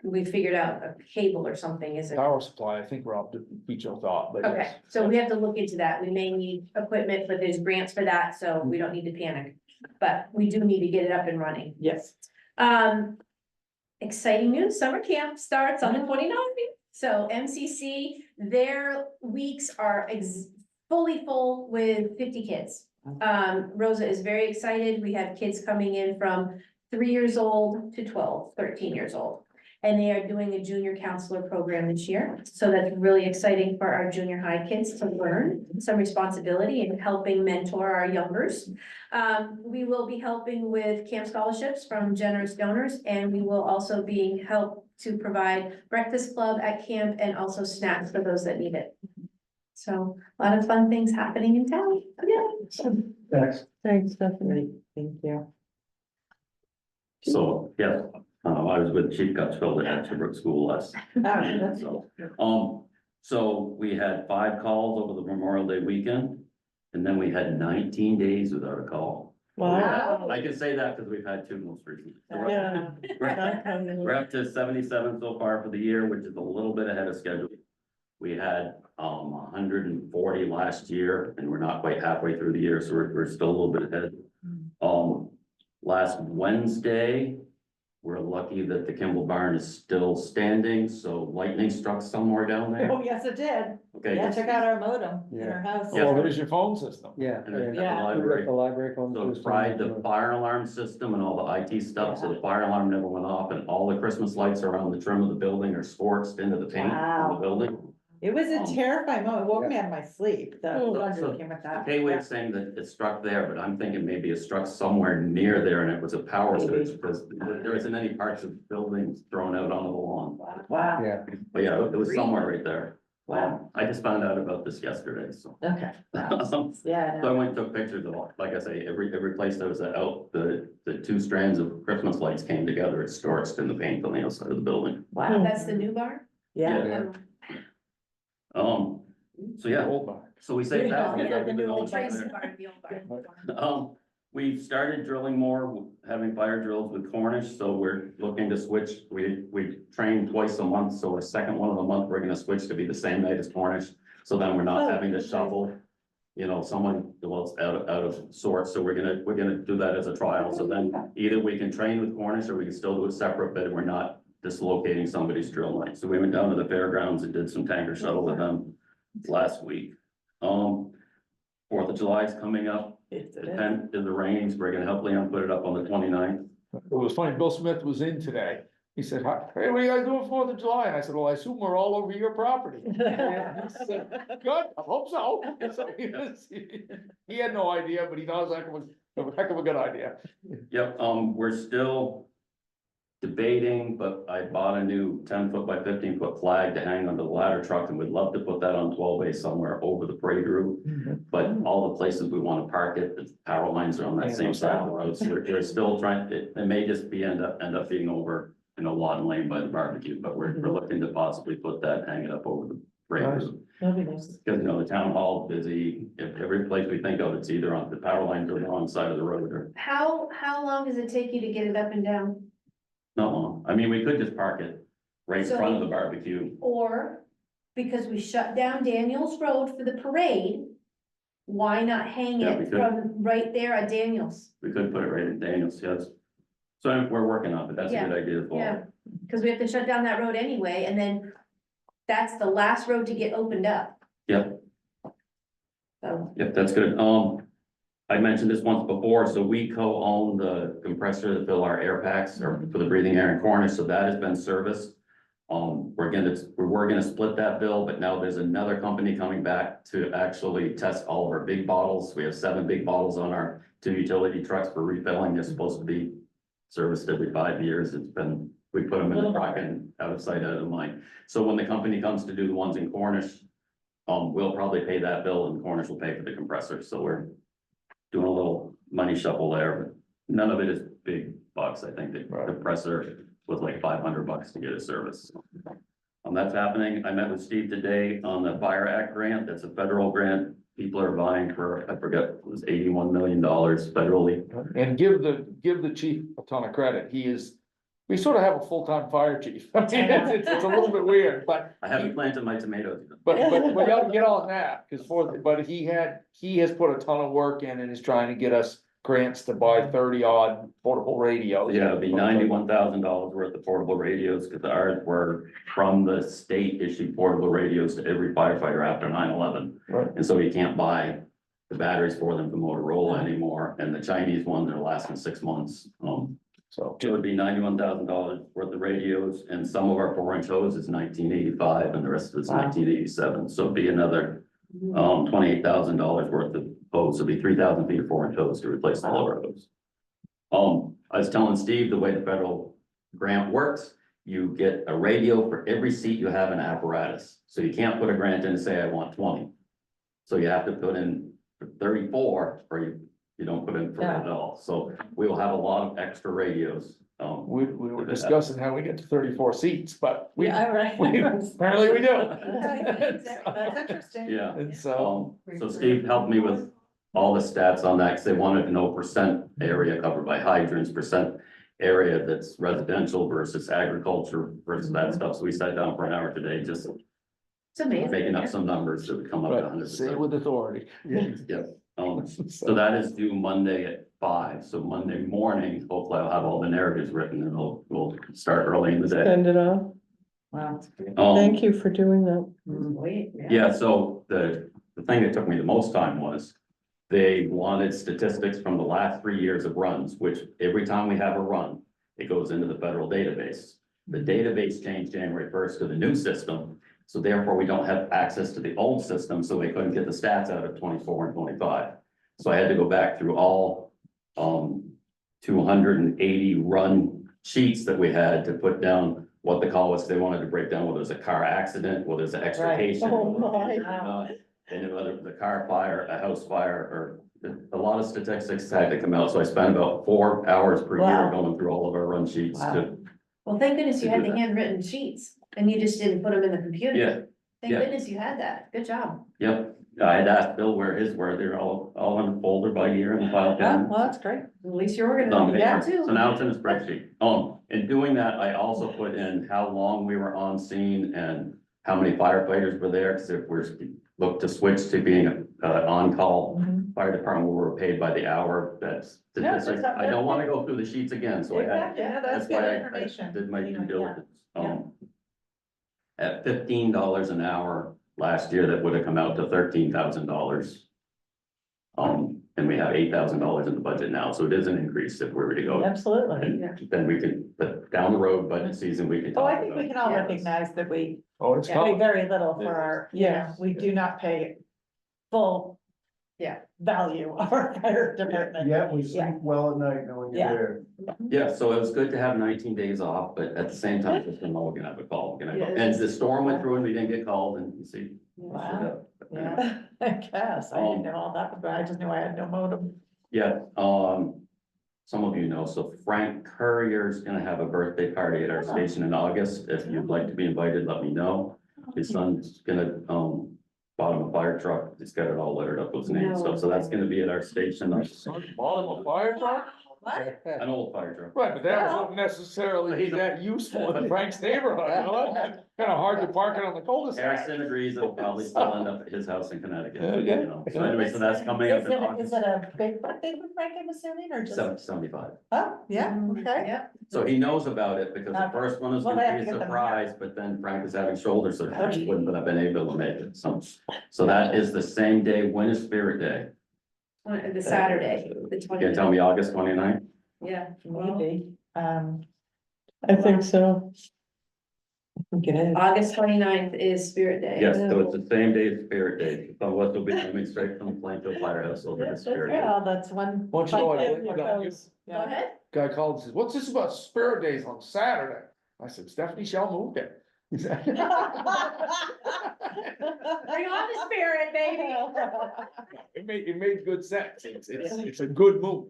We figured out a cable or something, is it? Power supply, I think we're off to beat your thought, but Okay, yes. so we have to look into that. We may need equipment, but there's grants for that, so we don't need to panic. But we do need to get it up and running. Yes. Exciting news, summer camp starts on the 29th. So MCC, their weeks are fully full with 50 kids. Rosa is very excited. We have kids coming in from 3 years old to 13 years old. And they are doing a junior counselor program this year. So that's really exciting for our junior high kids to learn some responsibility and helping mentor our youngers. We will be helping with camp scholarships from generous donors, and we will also be helped to provide breakfast club at camp and also snacks for those that need it. So a lot of fun things happening in town. Yeah. Thanks. Thanks, Stephanie. Thank you. so, yeah, I was with Chief Gutchfield at Sherbrooke School last. So we had 5 calls over the Memorial Day weekend, and then we had 19 days without a call. Wow. I can say that because we've had 2 most recently. So we're- Yeah. We're up to 77 so far for the year, which is a little bit ahead of schedule. We had 140 last year, and we're not quite halfway through the year, so we're still a little bit ahead. Last Wednesday, we're lucky that the Kimball barn is still standing, so lightning struck somewhere down there. Oh, yes, it did. Okay. Yeah, check out our modem in Yeah. our house. Yeah. Well, there's your phone system. Yeah. And then Yeah. the We got library. the library phone So system. fried the fire alarm system and all the IT stuff, so the fire alarm never went off, and all the Christmas lights around the trim of the building are scorched into the paint on the Wow. building. It was a terrifying moment. It woke me out of my sleep. The So- thunder so came with that. K-Wave's saying that it struck there, but I'm thinking maybe it struck somewhere near there and it was a power Maybe. switch, because there isn't any parts of buildings thrown out onto the lawn. Wow, Yeah, But yeah, it was somewhere right there. Wow. I just found out about this yesterday, so. okay. Wow. So Yeah, I no. went and took pictures of, like I say, every place that was out, the two strands of Christmas lights came together, it scorched in the paint on the outside of the building. Wow, That's the new barn? yeah. Yeah. So yeah, Old barn. so we saved that. Yeah, We've been the new all old barn. Tracy barn, the old barn. We've started drilling more, having fire drills with Cornish, so we're looking to switch. We train twice a month, so our second one of the month, we're gonna switch to be the same night as Cornish. So then we're not Oh, having to okay. shuffle, you know, someone, well, it's out of sorts, so we're gonna do that as a trial. So then either we can train with Cornish or we can still do it separate, but we're not dislocating somebody's drill night. So we went down to the fairgrounds and did some tanker shuttle with them last week. 4th of July is coming up. It's- The 10th is the range. We're gonna help Leon put it up on the 29th. It was funny, Bill Smith was in today. He said, "Hey, what are you guys doing 4th of July?" And I said, "Well, I assume we're all over your property." He said, "Good, I hope so." So he had no idea, but he thought it was a heck of a good idea. Yep, we're still debating, but I bought a new 10-foot by 15-foot flag to hang on the ladder truck, and we'd love to put that on 12A somewhere over the parade route. But all the places we want to park it, the power lines are on that Yeah, same no side of the sound. road, so we're still trying, it may just be end up being over, you know, Lawn Lane by the barbecue, but we're looking to possibly put that, hang it up over the parade Nice. route. That'd be nice. Because, you know, the town hall busy, if every place we think of, it's either on the power lines or the wrong side of the road, or How long does it take you to get it up and down? not long. I mean, we could just park it right in front of the barbecue. Or, because we shut down Daniels Road for the parade, why not hang Yeah, we it could. from right there at Daniels? We could put it right in Daniels, yes. So we're working on it, that's a Yeah, good idea as well. Yeah, because we have to shut down that road anyway, and then that's the last road to get opened up. Yep. So, Yep, that's good. I mentioned this once before, so we co-own the compressor that fill our air packs or for the breathing air in Cornish, so that has been serviced. We're gonna split that bill, but now there's another company coming back to actually test all of our big bottles. We have 7 big bottles on our 2 utility trucks for refilling. They're supposed to be serviced every 5 years. We put them in the truck and out of sight, out of mind. So when the company comes to do the ones in Cornish, we'll probably pay that bill and Cornish will pay for the compressor. So we're doing a little money shuffle there, but none of it is big bucks. I think the Right. compressor was like $500 to get a service. That's happening. I met with Steve today on the Fire Act grant. That's a federal grant. People are vying for, I forget, it was $81 million federally. And give the chief a ton of credit. We sort of have a full-time fire chief. I mean, it's a little bit weird, but. I haven't planted my tomatoes. But we ought to get on that, but he has put a ton of work in and is trying to get us grants to buy 30 odd portable radios. Yeah, it'd be $91,000 worth of portable radios, because ours were from the state issued portable radios to every firefighter after 9/11. Right. And so you can't buy the batteries for them from Motorola anymore, and the Chinese ones are lasting 6 months. So, It would be $91,000 worth of radios, and some of our 4-inch hose is 1985, and the rest of it's Wow. 1987, so it'd be another $28,000 worth of hose, it'd be 3,000 feet of 4-inch hose to replace the lower hose. I was telling Steve, the way the federal grant works, you get a radio for every seat you have in apparatus, so you can't put a grant in and say, I want 20. So you have to put in 34, or you don't put in for it at all, so we will have a lot of extra radios. we were discussing how we get to 34 seats, but Yeah, right. apparently we do. That's interesting. Yeah. And so, So Steve helped me with all the stats on that, because they wanted to know percent area covered by hydrants, percent area that's residential versus agriculture versus that stuff. So we sat down for an hour today, just It's amazing. making up some numbers that would come up to Right, hundred say it percent. with authority. Yep, so that is due Monday at 5, so Monday morning, hopefully I'll have all the narratives written and we'll start early in the day. Send it off. Wow. Thank you for doing that. Wait, Yeah, so the thing that took me the most time was they wanted statistics from the last 3 years of runs, which every time we have a run, it goes into the federal database. The database changed January 1st to the new system, so therefore we don't have access to the old system, so we couldn't get the stats out of 24 and 25. So I had to go back through all 280 run sheets that we had to put down what the call was. They wanted to break down whether it's a car accident, whether it's an extrication. Oh, my. And whether the car fire, a house fire, or a lot of statistics had to come out, so I spent about 4 hours per year Wow. going through all of our run sheets to, Well, thank goodness you To had do the that. handwritten sheets and you just didn't put them in the computer. yeah, Thank yeah. goodness you had that. Good job. yep. I had asked Bill where his were, they're all in a folder by year and file Oh, cabinet. well, that's great. At least you're It's on organized. paper. Yeah, too. So now it's in a spreadsheet. In doing that, I also put in how long we were on scene and how many firefighters were there, because if we're look to switch to being on-call Mhm. fire department, where we're paid by the hour, that's Yeah, statistics. that's- I don't wanna go through the sheets again, so I had. Exactly, yeah, that's why good I information. Did my You know, due diligence. yeah. At $15 an hour last year, that would have come out to $13,000. And we have $8,000 in the budget now, so it is an increase if we were to go. Absolutely. And then we can, but down the road, budget season, we can. Oh, I talk think we about- can all Yeah. recognize that we Oh, it's pay coming. very little for our, you know, Yes. we do not pay full. Yeah. Value of our fire department. Yeah, we sleep well at night knowing Yeah. you're there. Yeah, so it was good to have 19 days off, but at the same time, just know we're gonna have a call, we're gonna go, Yeah, and the storm went through and we didn't get called, and you see. Wow. Yeah, I guess, I didn't know all that, but I just knew I had no modem. Yeah, some of you know, so Frank Courier's gonna have a birthday party at our station in August. If you'd like to be invited, let me know. His son's gonna, bought him a fire truck. He's got it all lettered up with his name and stuff. So that's gonna be at our station. Bottom of fire truck? What? An old fire truck. Right, but that wasn't necessarily that useful in Frank's neighborhood, you know, that's kind of hard to park it on the cul-de-sac. Harrison agrees it'll probably still end up at his house in Connecticut, Yeah, you yeah. know. So anyway, so that's coming up Is in it, is August. it a big birthday for Frank, I'm assuming, or just? 75. Oh, yeah, okay. Yeah. So he knows about it because the Okay. first one was Well, they have gonna to be a get them surprise, but then Frank was having shoulder surgery. Okay. He wouldn't have been able to make it. So that is the same day. When is Spirit Day? The Saturday, the You can tell 20th. me August 29th? Yeah. Maybe, I think so. I think it is. August 29th is Spirit Day. Yes, so it's the same day as Spirit Day. So what will be coming straight from Plainfield Firehouse over to That's Spirit Day. yeah, that's one. Once you know what I fun think thing about that you. goes- Go yeah. ahead. Guy called and says, what's this about Spirit Days on Saturday? I said, Stephanie Shell moved it. He said- Bring on the spirit, baby. It made good sense. It's a good move.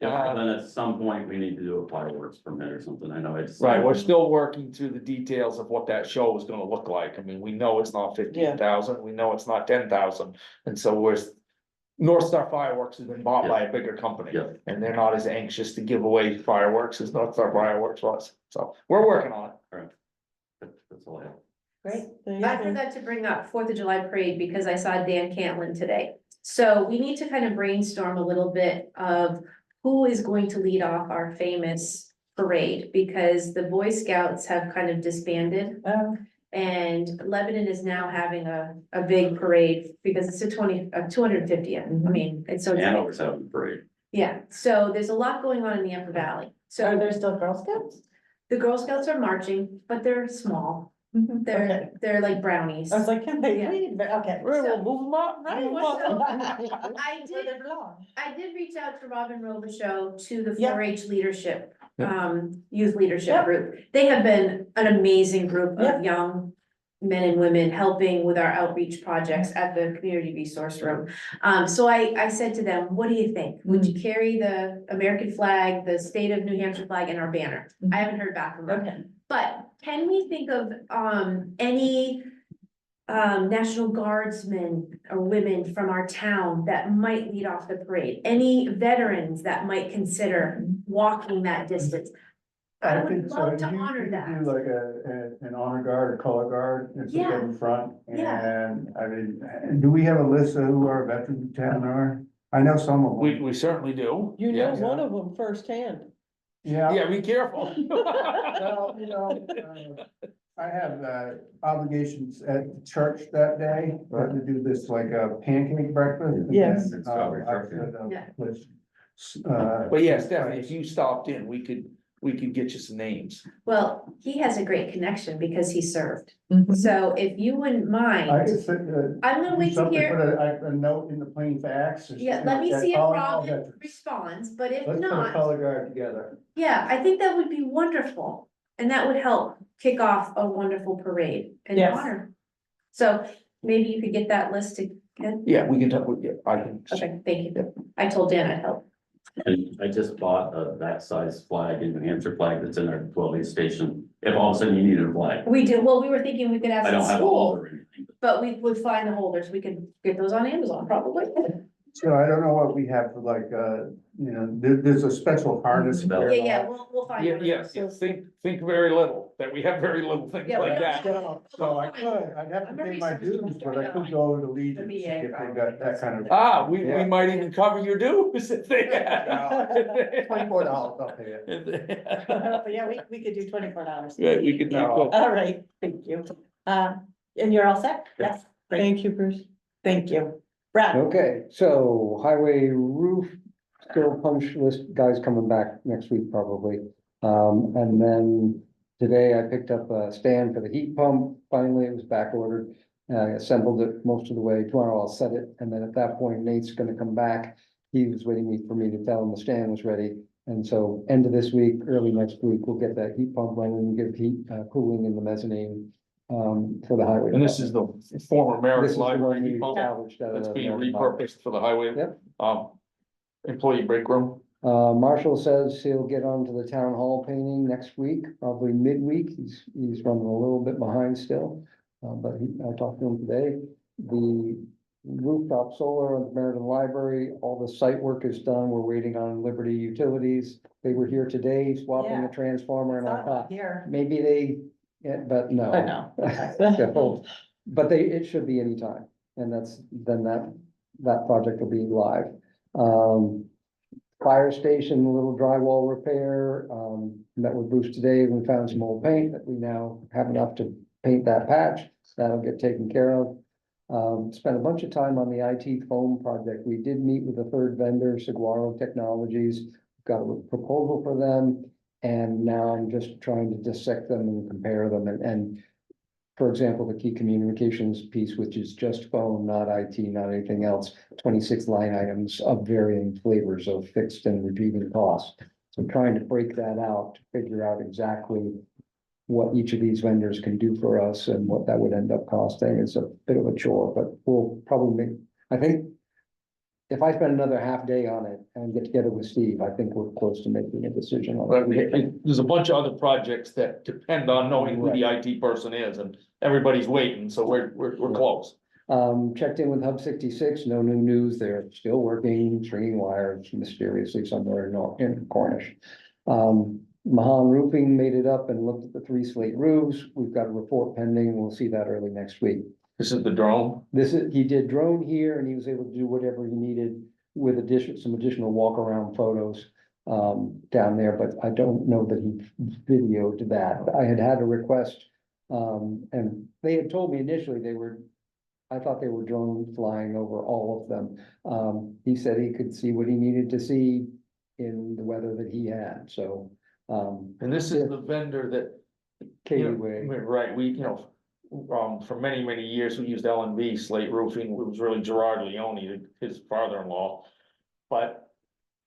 Yeah, and then at some point, we need to do a fireworks permit or something. I know it's. Right, we're still working through the details of what that show is gonna look like. I mean, we know it's not 15,000, we know it's not 10,000. And so North Star Fireworks has been bought by a bigger company. Yeah. And they're not as anxious to give away fireworks as North Star Fireworks was. So we're working on it. That's all I have. Great. I forgot to bring up 4th of July parade because I saw Dan Cantlin today. So we need to kind of brainstorm a little bit of who is going to lead off our famous parade, because the Boy Scouts have kind of disbanded. And Lebanon is now having a big parade because it's a 250th. I mean, it's so. Hanover's having a parade. Yeah, so there's a lot going on in the Upper Valley. Are So there still Girl Scouts? the Girl Scouts are marching, but they're small. Okay. They're like brownies. I was like, can they Yeah. leave? But okay. We'll So- move them up. Right, move 'em what's up. I Where did, they belong. I did reach out to Robin Robichaux to the Yeah. 4-H leadership, Yeah. youth leadership Yeah. group. They have been an amazing group Yeah. of young men and women helping with our outreach projects at the community resource room. So I said to them, what do you think? Would you carry the American flag, the state of New Hampshire flag, and our banner? I haven't heard back from them. Okay. But can we think of any National Guardsmen or women from our town that might lead off the parade? Any veterans that might consider walking that distance? I would think so. love to You honor could that. Do like an honor guard, a color guard, and sit Yeah. in front, Yeah. and, I mean, do we have a list of who our veterans in town are? I know some of We, them. we certainly do. You know Yes. one of them firsthand. Yeah, be careful. Well, I have obligations at the church that day, to do this like a pancake breakfast. and Yes. then, Strawberry I shortcake. said, Yeah. let's, But yeah, Stephanie, if you stopped in, we could get you some names. Well, he has a great connection because he served. Mhm. So if you wouldn't I mind, could send, I'm gonna do wait to something, hear. put a note in the plain facts. or Yeah, something let me like see that. if All Robin veterans. responds, but if Let's put a not, color guard together. yeah, I think that would be wonderful. And that would help kick off a wonderful parade in Yes. honor. So maybe you could get that list to Ken? Yeah, we can talk, yeah, I can. Okay, thank you. I told Dan I'd help. And I just bought that size flag, a New Hampshire flag that's in our 12 station. If all of a sudden you needed a flag, We do, well, we were thinking we could have I some don't have a school, holder or anything. but we would find the holders. We could get those on Amazon probably. So I don't know what we have for like, there's a special harness. Mhm. Yeah, yeah, we'll find. Yeah, one of yeah, those. yeah, think very little, that we have very little things Yeah, we like don't that. have- So I could, I'd have to I'm a pay my resource dues, but I director. could go to Legion The if VA they probably got that kind of. Ah, we Yeah. might even cover your dues if they. $24, I'll pay it. Yeah, we could do $24. Yeah, we could do. No. All right, thank you. And you're all set? Yes. Great. Thank you, Bruce. Thank you. Brad? Okay, so highway roof, still punch list, guys coming back next week probably. And then today I picked up a stand for the heat pump, finally it was back ordered. I assembled it most of the way, tomorrow I'll set it, and then at that point Nate's gonna come back. He was waiting for me to tell him the stand was ready, and so end of this week, early next week, we'll get that heat pump running and give heat, cooling in the mezzanine. For the highway. And this is the former This Merritt is the one Library we heat pump salvaged out of that's the being Merritt Library. repurposed for the highway. Yep. Employee break room. Marshall says he'll get on to the town hall painting next week, probably midweek. He's running a little bit behind still. But I talked to him today. The rooftop solar at the Meriden Library, all the site work is done. We're waiting on Liberty Utilities. They were here today swapping Yeah. the transformer and I thought, Here. maybe they, yeah, but no. But no. So, but it should be anytime, and then that project will be live. Fire station, a little drywall repair, met with Bruce today, and we found some old paint that we now have enough to paint that patch, that'll get taken care of. Spent a bunch of time on the IT foam project, we did meet with a third vendor, Saguaro Technologies, got a proposal for them. And now I'm just trying to dissect them and compare them and for example, the key communications piece, which is just phone, not IT, not anything else, 26 line items of varying flavors of fixed and repeating costs. So I'm trying to break that out, to figure out exactly what each of these vendors can do for us and what that would end up costing. It's a bit of a chore, but we'll probably make, I think if I spend another half day on it and get together with Steve, I think we're close to making a decision on But it. there's a bunch of other projects that depend on knowing who the IT person is, and everybody's waiting, so we're close. Checked in with Hub 66, no new news, they're still working, stringing wires mysteriously somewhere in Cornish. Mahan Roofing made it up and looked at the 3 slate roofs, we've got a report pending, we'll see that early next week. This is the drone. He did drone here and he was able to do whatever he needed with some additional walk around photos down there, but I don't know that he videoed that. I had a request, and they had told me initially I thought they were drone flying over all of them. He said he could see what he needed to see in the weather that he had, so. And this is the vendor that, KUA. right, for many, many years, we used LNV Slate Roofing, it was really Gerard Leone, his father-in-law. But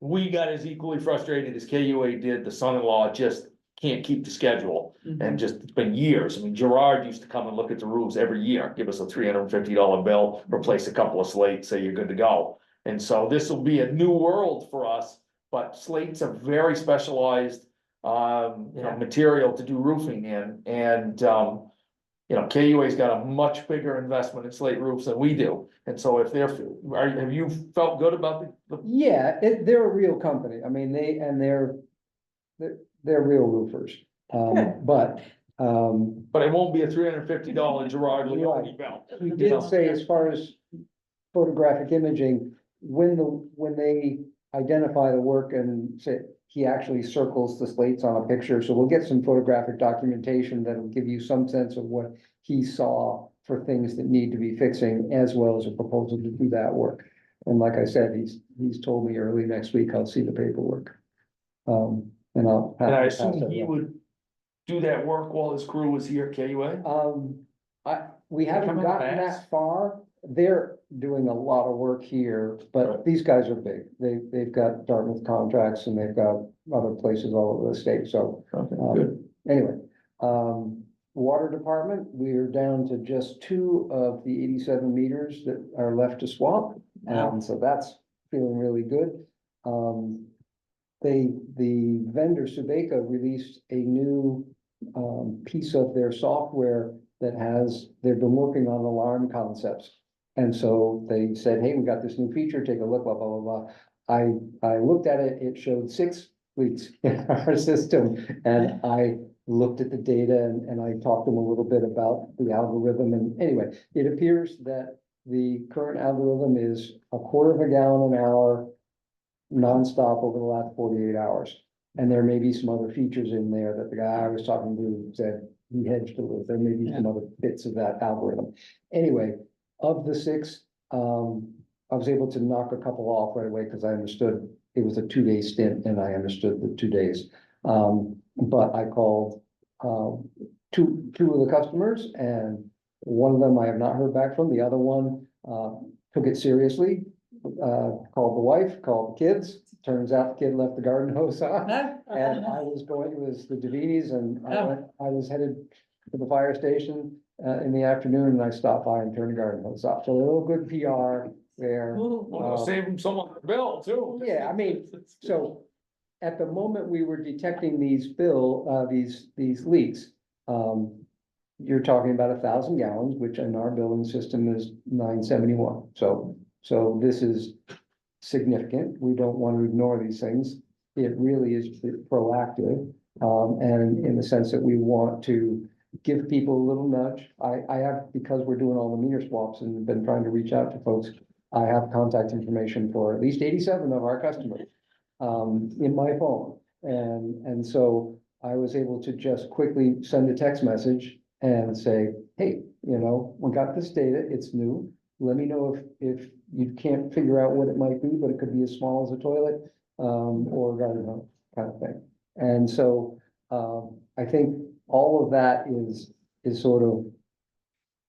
we got as equally frustrated as KUA did, the son-in-law just can't keep the schedule. And just, it's been years, I mean, Gerard used to come and look at the roofs every year, give us a $350 bill, replace a couple of slates, say you're good to go. And so this will be a new world for us, but slates are very specialized, material to do roofing in, and, KUA's got a much bigger investment in slate roofs than we do. And so if have you felt good about the? Yeah, they're a real company. I mean, they're real roofers. But, But it won't be a $350 Gerard Leone belt. we did say as far as photographic imaging, when they identify the work and say, he actually circles the slates on a picture, so we'll get some photographic documentation that'll give you some sense of what he saw for things that need to be fixing, as well as a proposal to do that work. And like I said, he's told me early next week, I'll see the paperwork. And I'll. And I pass assume that he along. would do that work while his crew was here at KUA? We haven't Coming gotten fast. that far. They're doing a lot of work here, but Right. these guys are big. They've got Dartmouth contracts and they've got other places all over the state, so. Okay, good. Anyway, water department, we're down to just 2 of the 87 meters that are left to swap. So that's feeling really good. The vendor Subeca released a new piece of their software that they've been working on alarm concepts. And so they said, hey, we got this new feature, take a look, blah, blah, blah, blah. I looked at it, it showed 6 leaks in our system. And I looked at the data and I talked to them a little bit about the algorithm. And anyway, it appears that the current algorithm is 1/4 gallon an hour nonstop over the last 48 hours. And there may be some other features in there that the guy I was talking to said he hedged a little. There may be some other bits of that algorithm. Anyway, of the 6, I was able to knock a couple off right away because I understood it was a 2-day stint and I understood the 2 days. But I called two of the customers, and one of them I have not heard back from. The other one took it seriously, called the wife, called the kids. Turns out the kid left the garden hose on. And I was going, it was the Davinis, and I was headed to the fire station in the afternoon, and I stopped by and turned the garden hose off. So a little good PR there. Well, save him some on the bill too. Yeah, I mean, so at the moment we were detecting these these leaks, you're talking about 1,000 gallons, which in our billing system is 971. So this is significant. We don't want to ignore these things. It really is proactive, and in the sense that we want to give people a little nudge. I have, because we're doing all the meter swaps and been trying to reach out to folks, I have contact information for at least 87 of our customers in my phone. And so I was able to just quickly send a text message and say, hey, we got this data, it's new. Let me know if you can't figure out what it might be, but it could be as small as a toilet, or a garden hose kind of thing. And so, I think all of that is sort of,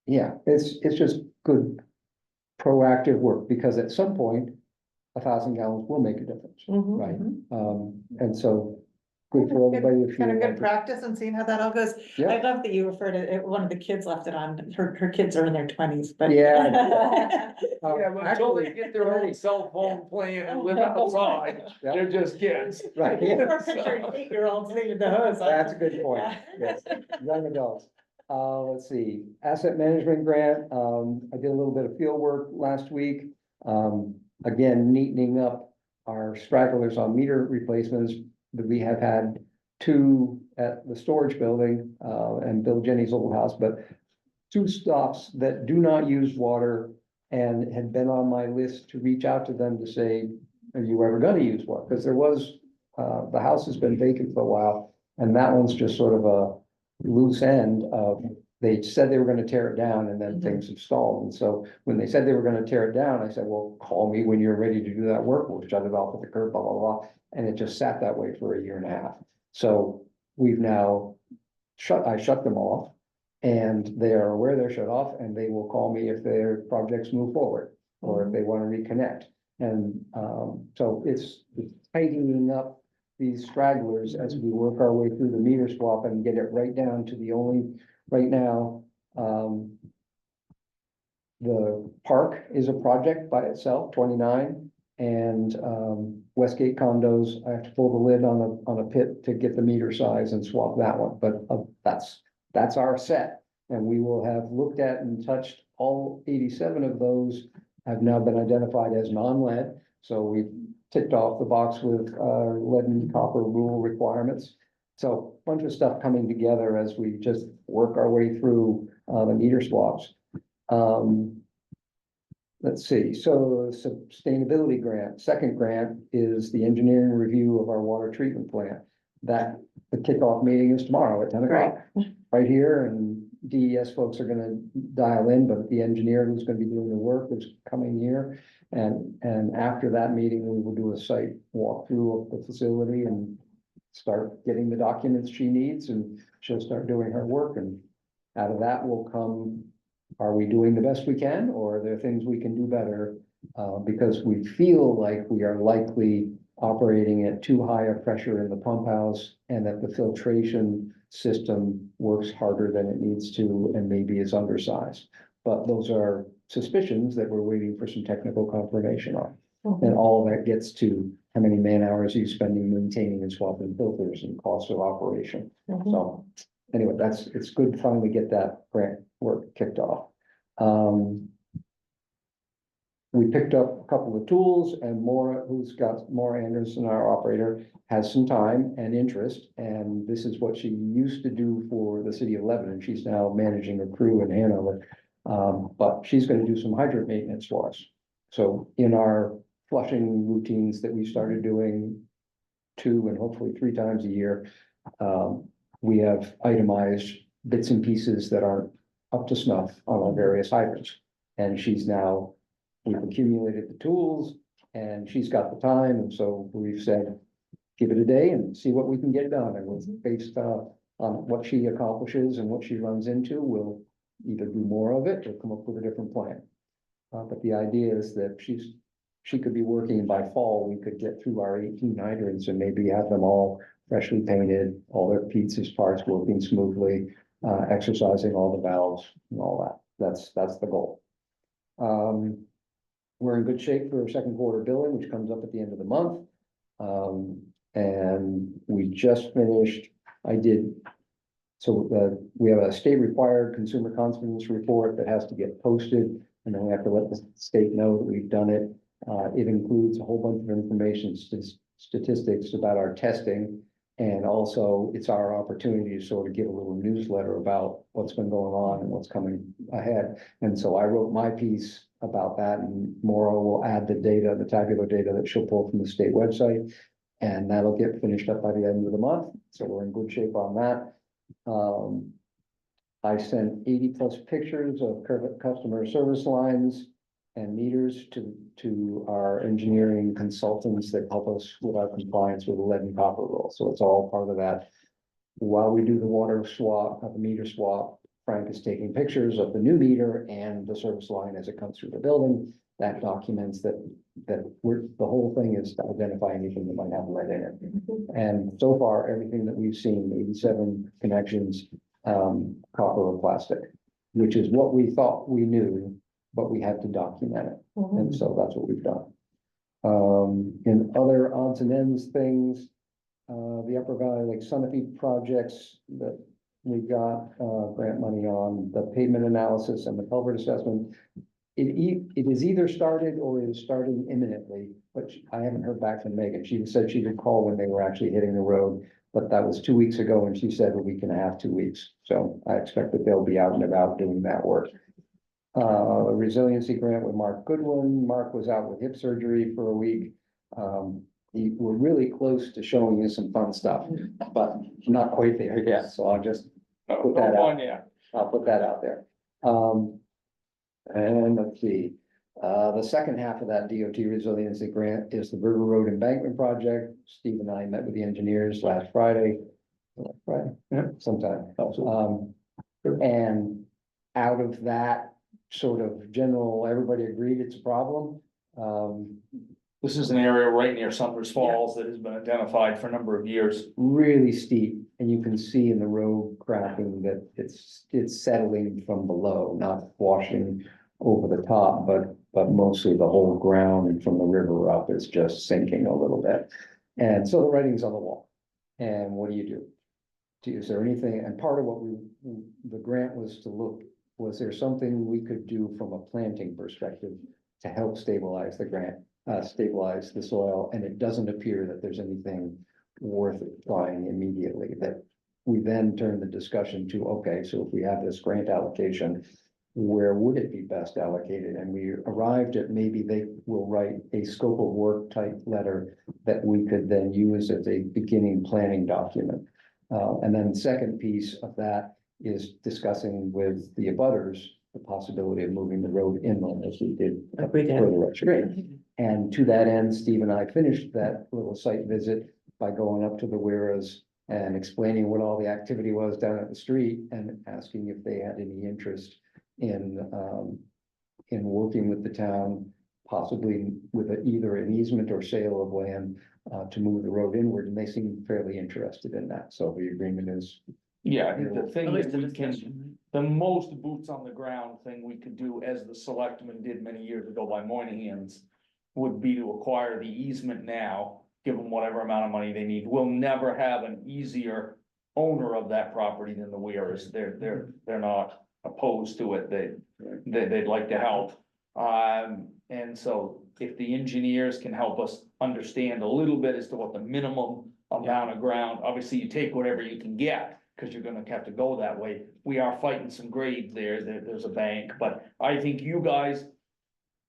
yeah, it's just good proactive work, because at some point, 1,000 gallons will make a difference, right? And so, good for everybody. If Kind of you good want to- practice and seeing how that all goes. Yeah. I love that you referred to it, one of the kids left it on, her kids are in their 20s, but. Yeah. Yeah, but until they get their own cell phone plan and live outside, Yeah. they're just kids. Right, yeah. Or picture an 8-year-old sitting in the hose. That's a good point, yes, young adults. Let's see, asset management grant, I did a little bit of field work last week. Again, neatening up our stragglers on meter replacements, that we have had 2 at the storage building, and Bill Jenny's old house, but 2 stops that do not use water, and had been on my list to reach out to them to say, are you ever gonna use water? Because there was, the house has been vacant for a while, and that one's just sort of a loose end of, they said they were gonna tear it down, and then things have stalled. And so when they said they were gonna tear it down, I said, well, call me when you're ready to do that work. We'll shut it off at the curb, blah, blah, blah. And it just sat that way for 1.5 years. So we've now I shut them off, and they are aware they're shut off, and they will call me if their projects move forward, or if they want to reconnect. And, so it's tightening up these stragglers as we work our way through the meter swap and get it right down to the only, right now, the park is a project by itself, 29, and Westgate condos, I have to pull the lid on a pit to get the meter size and swap that one, but that's our set. And we will have looked at and touched all 87 of those have now been identified as non-lead. So we've ticked off the box with lead and copper rule requirements. So bunch of stuff coming together as we just work our way through the meter swaps. Let's see, so sustainability grant, second grant is the engineering review of our water treatment plant. That, the kickoff meeting is tomorrow at 10 o'clock, right here, and DES folks are gonna dial in, but the engineer who's gonna be doing the work is coming here. And after that meeting, we will do a site walkthrough of the facility and start getting the documents she needs, and she'll start doing her work, and out of that will come, are we doing the best we can, or are there things we can do better? Because we feel like we are likely operating at too high a pressure in the pump house, and that the filtration system works harder than it needs to, and maybe is undersized. But those are suspicions that we're waiting for some technical confirmation on. And all of that gets to how many man hours are you spending maintaining and swapping filters and cost of operation. So anyway, it's good to finally get that grant work kicked off. We picked up a couple of tools, and Maura, Maura Anderson, our operator, has some time and interest. And this is what she used to do for the city of Lebanon. She's now managing a crew in Hanover. But she's gonna do some hydrant maintenance for us. So in our flushing routines that we started doing 2 and hopefully 3 times a year, we have itemized bits and pieces that aren't up to snuff on our various hydrants. And we've accumulated the tools, and she's got the time, and so we've said, give it a day and see what we can get done. And it's based on what she accomplishes and what she runs into, we'll either do more of it or come up with a different plan. But the idea is that she could be working by fall, we could get through our 18 hydrants and maybe have them all freshly painted, all their pieces, parts working smoothly, exercising all the valves and all that. That's the goal. We're in good shape for our second quarter billing, which comes up at the end of the month. And we just finished, we have a state required consumer confidence report that has to get posted, and then we have to let the state know that we've done it. It includes a whole bunch of information, statistics about our testing. And also it's our opportunity to sort of give a little newsletter about what's been going on and what's coming ahead. And so I wrote my piece about that, and Maura will add the data, the tabular data that she'll pull from the state website. And that'll get finished up by the end of the month. So we're in good shape on that. I sent 80+ pictures of customer service lines and meters to our engineering consultants that help us with our compliance with the lead and copper rule. So it's all part of that. While we do the water swap, the meter swap, Frank is taking pictures of the new meter and the service line as it comes through the building. That documents that the whole thing is to identify anything that might have lead in it. And so far, everything that we've seen, 87 connections, copper or plastic, which is what we thought we knew, but we had to document it. And so that's what we've done. In other odds and ends things, the Upper Valley Lake Sunapee projects that we got grant money on, the pavement analysis and the culvert assessment. It is either started or it is starting imminently, but I haven't heard back from Megan. She said she would call when they were actually hitting the road, but that was 2 weeks ago, and she said a week and a half, 2 weeks. So I expect that they'll be out and about doing that work. A resiliency grant with Mark Goodwin. Mark was out with hip surgery for a week. We're really close to showing you some fun stuff, but not quite there yet. So I'll just put that out. I'll put that out there. And let's see, the second half of that DOT resiliency grant is the River Road Embankment Project. Steve and I met with the engineers last Friday. Sometime. And out of that sort of general, everybody agreed it's a problem. This is an area right near Summers Falls that has been identified for a number of years. Really steep, and you can see in the road cracking that it's settling from below, not washing over the top, but mostly the whole ground and from the river up is just sinking a little bit. And so the writing's on the wall. And what do you do? Is there anything, and part of what the grant was to look, was there something we could do from a planting perspective to help stabilize the soil? And it doesn't appear that there's anything worth buying immediately, that we then turn the discussion to, okay, so if we have this grant allocation, where would it be best allocated? And we arrived at maybe they will write a scope of work type letter that we could then use as a beginning planning document. And then the second piece of that is discussing with the abutters the possibility of moving the road inland as we did further upstream. And to that end, Steve and I finished that little site visit by going up to the Whereas and explaining what all the activity was down at the street and asking if they had any interest in working with the town, possibly with either an easement or sale of land to move the road inward, and they seem fairly interested in that. So the agreement is, Yeah, I think the At thing least that a we can, discussion. the most boots on the ground thing we could do, as the selectmen did many years ago by Moynihan's, would be to acquire the easement now, give them whatever amount of money they need. We'll never have an easier owner of that property than the Weirs. They're not opposed to it. They'd like to help. And so if the engineers can help us understand a little bit as to what the minimum amount of ground, obviously you take whatever you can get, because you're gonna have to go that way. We are fighting some grades there's a bank, but I think you guys,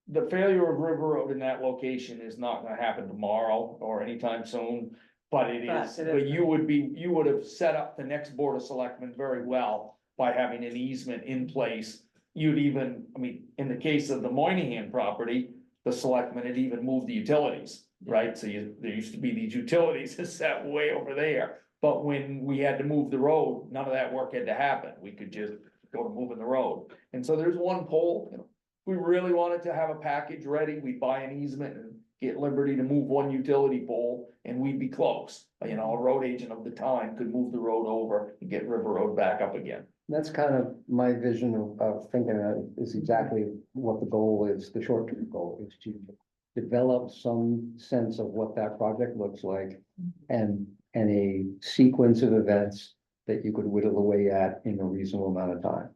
the failure of River Road in that location is not gonna happen tomorrow or anytime soon. But it is, but you would have set up the next Board of Selectmen very well by having an easement in place. You'd even, I mean, in the case of the Moynihan property, the selectmen had even moved the utilities, right? So there used to be these utilities that sat way over there. But when we had to move the road, none of that work had to happen. We could just go to moving the road. And so there's one pole, you know, if we really wanted to have a package ready, we'd buy an easement and get Liberty to move one utility pole and we'd be close. You know, a road agent of the time could move the road over and get River Road back up again. that's kind of my vision of thinking of is exactly what the goal is, the short-term goal is to develop some sense of what that project looks like and a sequence of events that you could whittle away at in a reasonable amount of time.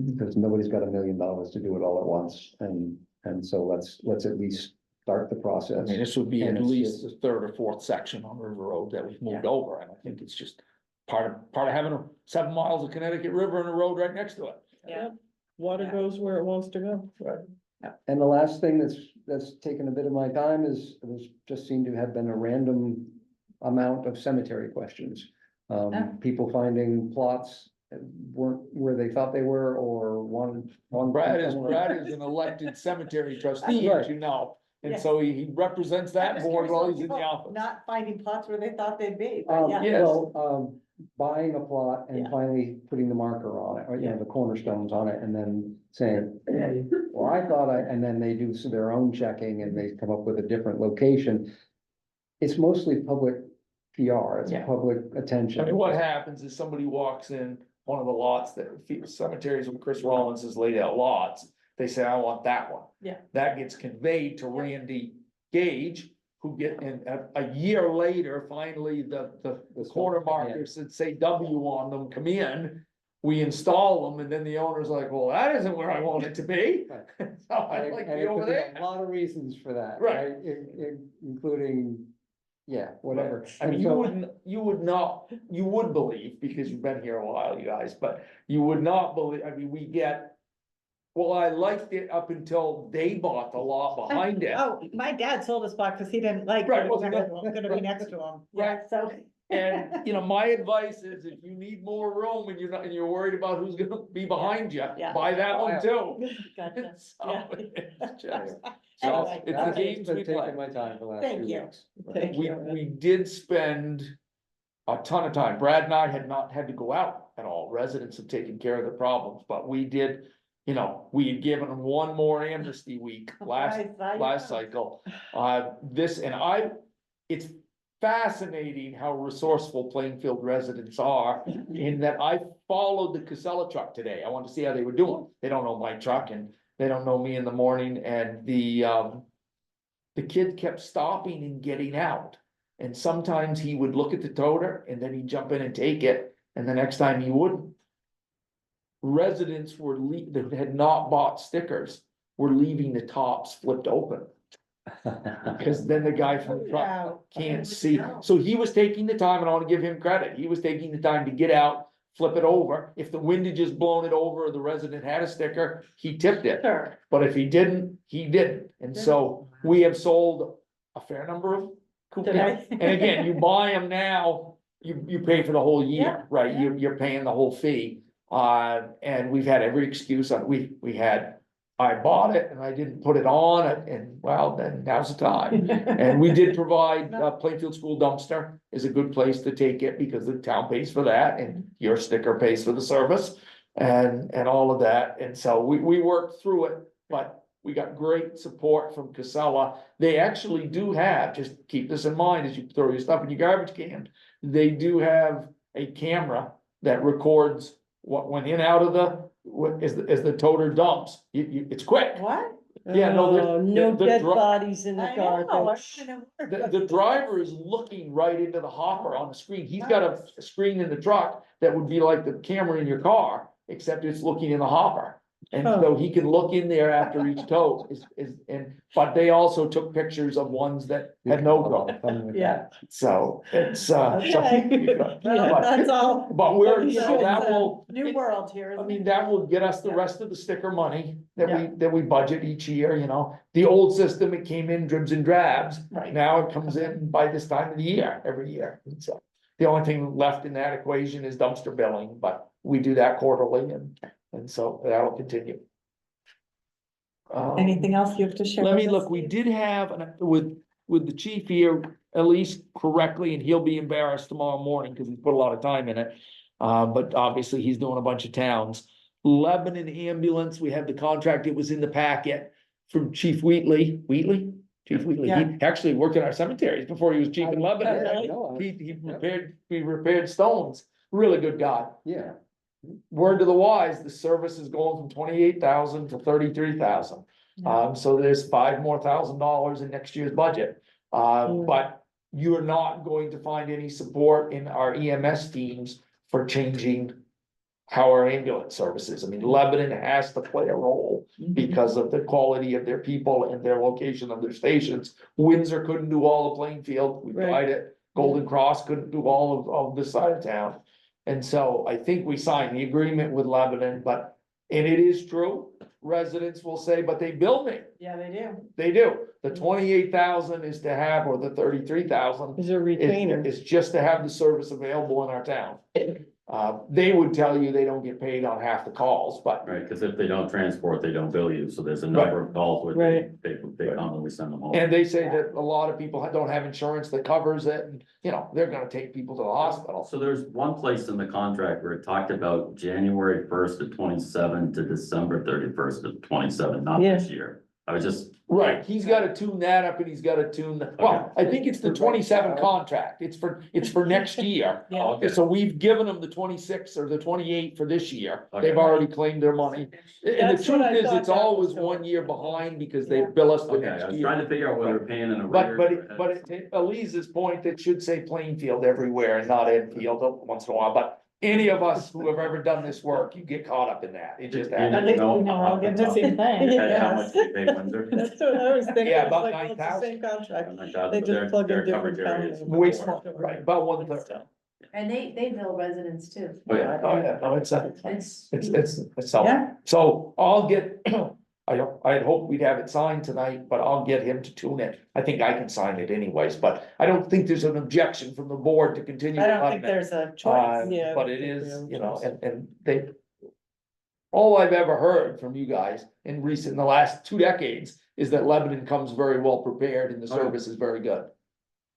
Because nobody's got $1 million to do it all at once, and so let's at least start the I process. mean, this would be And at it's least just- the third or fourth section on River Road that we've moved over, and I think it's just part of having 7 miles of Connecticut River and a road right next to it. Yeah. Water Yeah. goes where it wants to go. And the last thing that's taken a bit of my time is, there's just seemed to have been a random amount of cemetery questions. Oh. People finding plots that weren't where they thought they were, or one. Brad is an elected cemetery trustee, as you know, and Yes. so he represents I'm that just board curious while about he's in the people office. Not finding plots where they thought they'd be, but yeah. Yes. Well, buying a plot and Yeah. finally putting the marker on it, or, you know, Yeah. the cornerstones on it, and then saying, well, I thought and then they do their own checking and they come up with a different location. It's mostly public PR, it's Yeah. public attention. I mean, what happens is somebody walks in one of the lots that cemeteries where Chris Rollins has laid out lots, they say, I want that one. Yeah. That gets conveyed to Randy Gage, who a year later, finally, the corner markers that say W on them come in. We install them and then the owner's like, well, that isn't where I want it to be. Right. So I'd like to be over there. A lot of reasons for that, Right. right? Including, yeah, whatever. I mean, And you so- would believe, because you've been here a while, you guys, but you would not believe, I mean, well, I liked it up until they bought the lot behind it. Oh, my dad sold his spot because he didn't like. Right, it wasn't was gonna be next to him. Yeah, so. And, you know, my advice is if you need more room and you're worried about who's gonna be behind you, Yeah. buy that one too. Gotcha. So, Yeah. it's just- Anyway, it's the That's games been we play. taking my time the last Thank few you. weeks. Thank We, you. we did spend a ton of time. Brad and I had not had to go out at all. Residents have taken care of the problems, but we did, you know, we had given them one more amnesty week last cycle. It's fascinating how resourceful Plainfield residents are in that I followed the Casella truck today. I wanted to see how they were doing. They don't know my truck and they don't know me in the morning, and the kid kept stopping and getting out. And sometimes he would look at the toter and then he'd jump in and take it, and the next time he wouldn't. Residents that had not bought stickers were leaving the tops flipped open. Because then the guy from the truck can't see. So he was taking the time, and I wanna give him credit, he was taking the time to get out, flip it over. If the wind had just blown it over, or the resident had a sticker, he tipped it. Sure. But if he didn't, he didn't. And so we have sold a fair number of coupons. And again, you buy them now, you pay for the whole Yeah, year, right? yeah. You're paying the whole fee. And we've had every excuse on, we had, I bought it and I didn't put it on it, and well, then now's the time. And we did provide, Plainfield School dumpster is a good place to take it because the town pays for that and your sticker pays for the service. And all of that, and so we worked through it, but we got great support from Casella. They actually do have, just keep this in mind as you throw your stuff in your garbage can. They do have a camera that records what went in out of as the toter dumps. It's quick. What? Yeah, no, Oh, no the dead dri- bodies in the I know, garbage. The driver is looking right into the hopper on the screen. He's got a screen in the truck that would be like the camera in your car, except it's looking in the hopper. And so he can look in there after each tote but they also took pictures of ones that had no go. Yeah. So it's, Okay. but That's all. but we're, But you know, that will, New world here. I isn't mean, it? that will get us the rest of the sticker money that we budget each year, you know. The old system, it came in dribs and drabs. Right. Now it comes in by this time of the year, every year. And so the only thing left in that equation is dumpster billing, but we do that quarterly and so that'll continue. Anything else you have to share? Let with me us, look, we Steve? did have, with the chief here, at least correctly, and he'll be embarrassed tomorrow morning because he put a lot of time in it. But obviously he's doing a bunch of towns. Lebanon ambulance, we have the contract, it was in the packet from Chief Chief Wheatley, he actually worked in our cemeteries before he was chief in Lebanon. He repaired stones, really good guy. Yeah. Word to the wise, the service is going from 28,000 to 33,000. So there's $5,000 more in next year's budget. But you are not going to find any support in our EMS teams for changing how our ambulance services. I mean, Lebanon has to play a role because of the quality of their people and their location of their stations. Windsor couldn't do all of Plainfield, we Right. tried it. Golden Cross couldn't do all of this side of town. And so I think we signed the agreement with Lebanon, and it is true, residents will say, but they bill me. Yeah, they do. They do. The 28,000 is to have, or the 33,000 Is a retainer. is just to have the service available in our town. They would tell you they don't get paid on half the calls, but Right, because if they don't transport, they don't bill you, so there's a number of calls where Right. they come and we send them home. and they say that a lot of people don't have insurance that covers it, and, you know, they're gonna take people to the hospital. So there's one place in the contract where it talked about January 1st of 27 to December 31st of 27, not this year. I was just, Right, he's gotta tune that up and he's gotta tune well, I think it's the 27 contract, it's for next year. Yeah. okay, So we've given them the 26 or the 28 for this year, Okay. they've already claimed their money. And the That's what truth I is, thought it's that always was going. 1 year behind because they bill us the okay, I next was trying year. to figure out whether we're paying in But, arrears. but Elise's point, it should say Plainfield everywhere and not Enfield once in a while, but any of us who have ever done this work, you get caught up in that, it just And- At happens. least No, we know we're all getting the same thing. And how much they pay Windsor. That's what I was thinking. Yeah, It's about like, well, it's the 9,000. Same contract. And I thought They that just plug in their different coverage area is counties. Way more. smaller, right, about 1/3. And they bill residents too. Oh, yeah. Oh, yeah, no, it's so, Yeah. so I'll get, I had hoped we'd have it signed tonight, but I'll get him to tune it. I think I can sign it anyways, but I don't think there's an objection from the board to continue. I don't on think that. there's a choice. Yeah, I But don't it think we is, have a you know, choice. and they. All I've ever heard from you guys in the last 2 decades is that Lebanon comes very well prepared and the Oh, yeah. service is very good.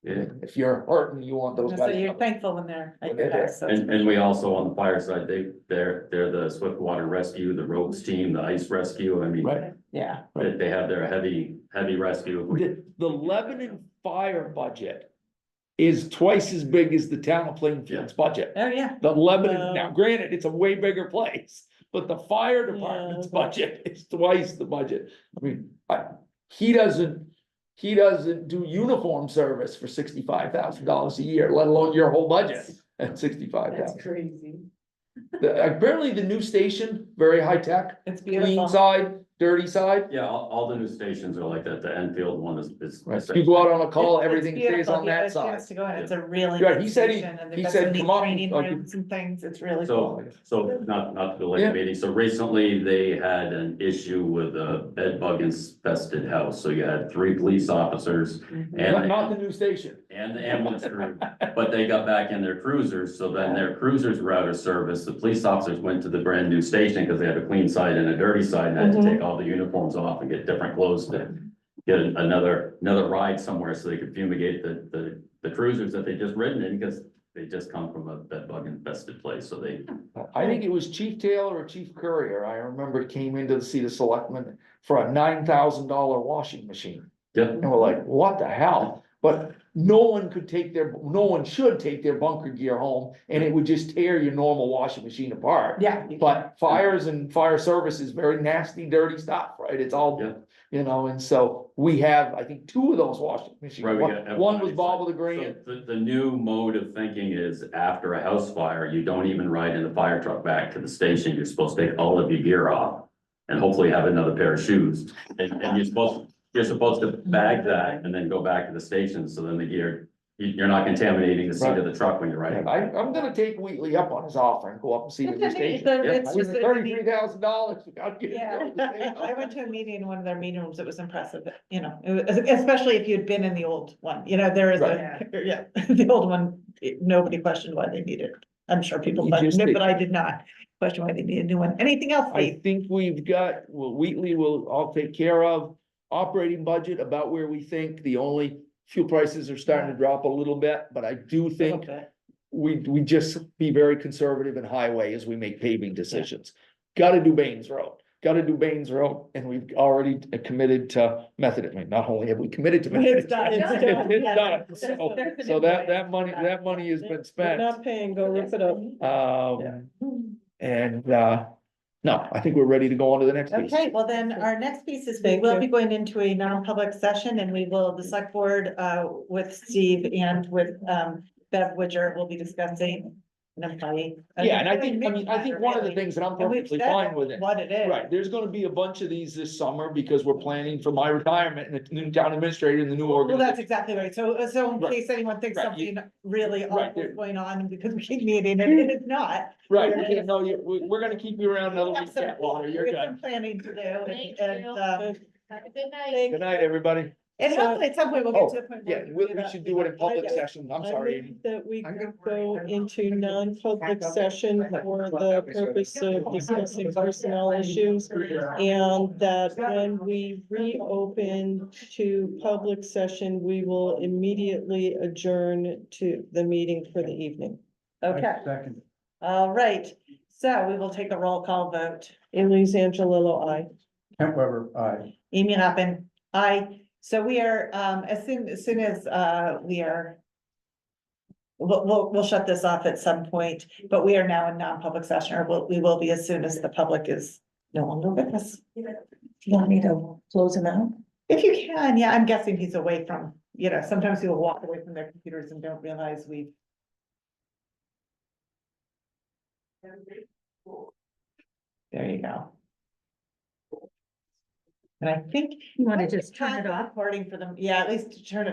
Yeah. If you're hurting, you want those So guys. you're thankful when they're at When your they're there. house. that's- And we also on the fire side, they're the Swiftwater Rescue, the Rogues team, the Ice Rescue, I mean. Right. Yeah. They have their heavy rescue. The Lebanon fire budget is twice as big as the town of Plainfield's budget. Oh, yeah. The Lebanon, Wow. now granted, it's a way bigger place, but the fire department's Yeah, but- budget is twice the budget. I mean, he doesn't do uniform service for $65,000 a year, let alone your whole budget at 65,000. crazy. Apparently the new station, very high tech, It's clean beautiful. side, dirty side. Yeah, all the new stations are like that. The Enfield one is. Right, you go out on a call, It's everything stays beautiful. on If you have that a side. chance to go in, it's a really. Yeah, good he said station, and they've he got said, some neat come up, training okay. rooms and things, it's really cool. So not to delay Yeah. the meeting, so recently they had an issue with a bed bug infested house, so you had 3 police officers. Not the new station. And the ambulance crew, but they got back in their cruisers, so then their cruisers were out of service. The police officers went to the brand new station because they had a clean side and a dirty side, and had to take all the uniforms off and get different clothes to get another ride somewhere so they could fumigate the cruisers that they just ridden in, because they just come from a bed bug infested place, so they. I think it was Chief Taylor or Chief Courier, I remember came in to see the selectmen for a $9,000 washing machine. Yep. And we're like, what the hell? But no one should take their bunker gear home, and it would just tear your normal washing machine apart. Yeah. But fires and fire service is very nasty, dirty stuff, right? It's all, Yeah. you know, and so we have, I think, 2 of those washing machines. Right, we One got- one was Bob with the green. So the new mode of thinking is after a house fire, you don't even ride in the fire truck back to the station. You're supposed to take all of your gear off. And hopefully have another pair of shoes. And you're supposed to bag that and then go back to the station. So then the gear, you're not contaminating the seat of the truck when you're riding. I'm gonna take Wheatley up on his offer and go up and see the new station. It's just. $33,000. Yeah, I went to a meeting in one of their meeting rooms, it was impressive, you know, especially if you'd been in the old one, you know, there is yeah, the old one, nobody questioned why they needed. I'm sure people You questioned just it, did. but I did not question why they needed a new one. Anything else, I Steve? think we've got, well, Wheatley will all take care of operating budget about where we think. The only fuel prices are starting to drop a little bit, but I do think we just be very conservative in highway as we make paving decisions. Gotta do Baines Road, and we've already committed to Method. I mean, not only have we committed to. It's done. It's done. It's Yeah. done. There's So an that invoice. money has been We're spent. not paying, go rip it up. And, no, I think we're ready to go on to the next piece. Okay, well then, our next piece is we Thank will you. be going into a non-public session, and we will, the select board, with Steve and with, Bev Widger will be discussing an employee. Yeah, and I think one of the things that I'm And we've perfectly said fine with it. what it is. Right, there's gonna be a bunch of these this summer because we're planning for my retirement and the new town administrator and the new Well, that's organization. exactly right. So in Right. case anyone thinks Right, you- something really right, awful there- is going on because we keep meeting, and it's not. Right, We're- yeah, no, we're gonna keep you around another week, Absolutely. Water, you're We have good. some planning to do, Thank and, you. um, Have a good night. Good night, everybody. and So- hopefully at some point we'll get Oh, to the point. yeah, where we should do it in public Yeah. session, I'm I sorry. move Amy. that we I'm gonna- go into non-public session for the purpose of discussing personnel issues. And that when we reopen to public session, we will immediately adjourn to the meeting for the evening. Okay, Second. all right. So we will take a roll call vote. Elise Angelillo, I. Kemp Weber, aye. Amy Hoppin, aye. So we are, as soon as, we are. We'll shut this off at some point, but we are now in non-public session, or we will be as soon as the public is no longer with us. Do you want me to close them out? If you can, yeah, I'm guessing he's away from, you know, sometimes people walk away from their computers and don't realize we've. There you go. And I think. You wanna just turn it off? Recording for them, yeah, at least to turn it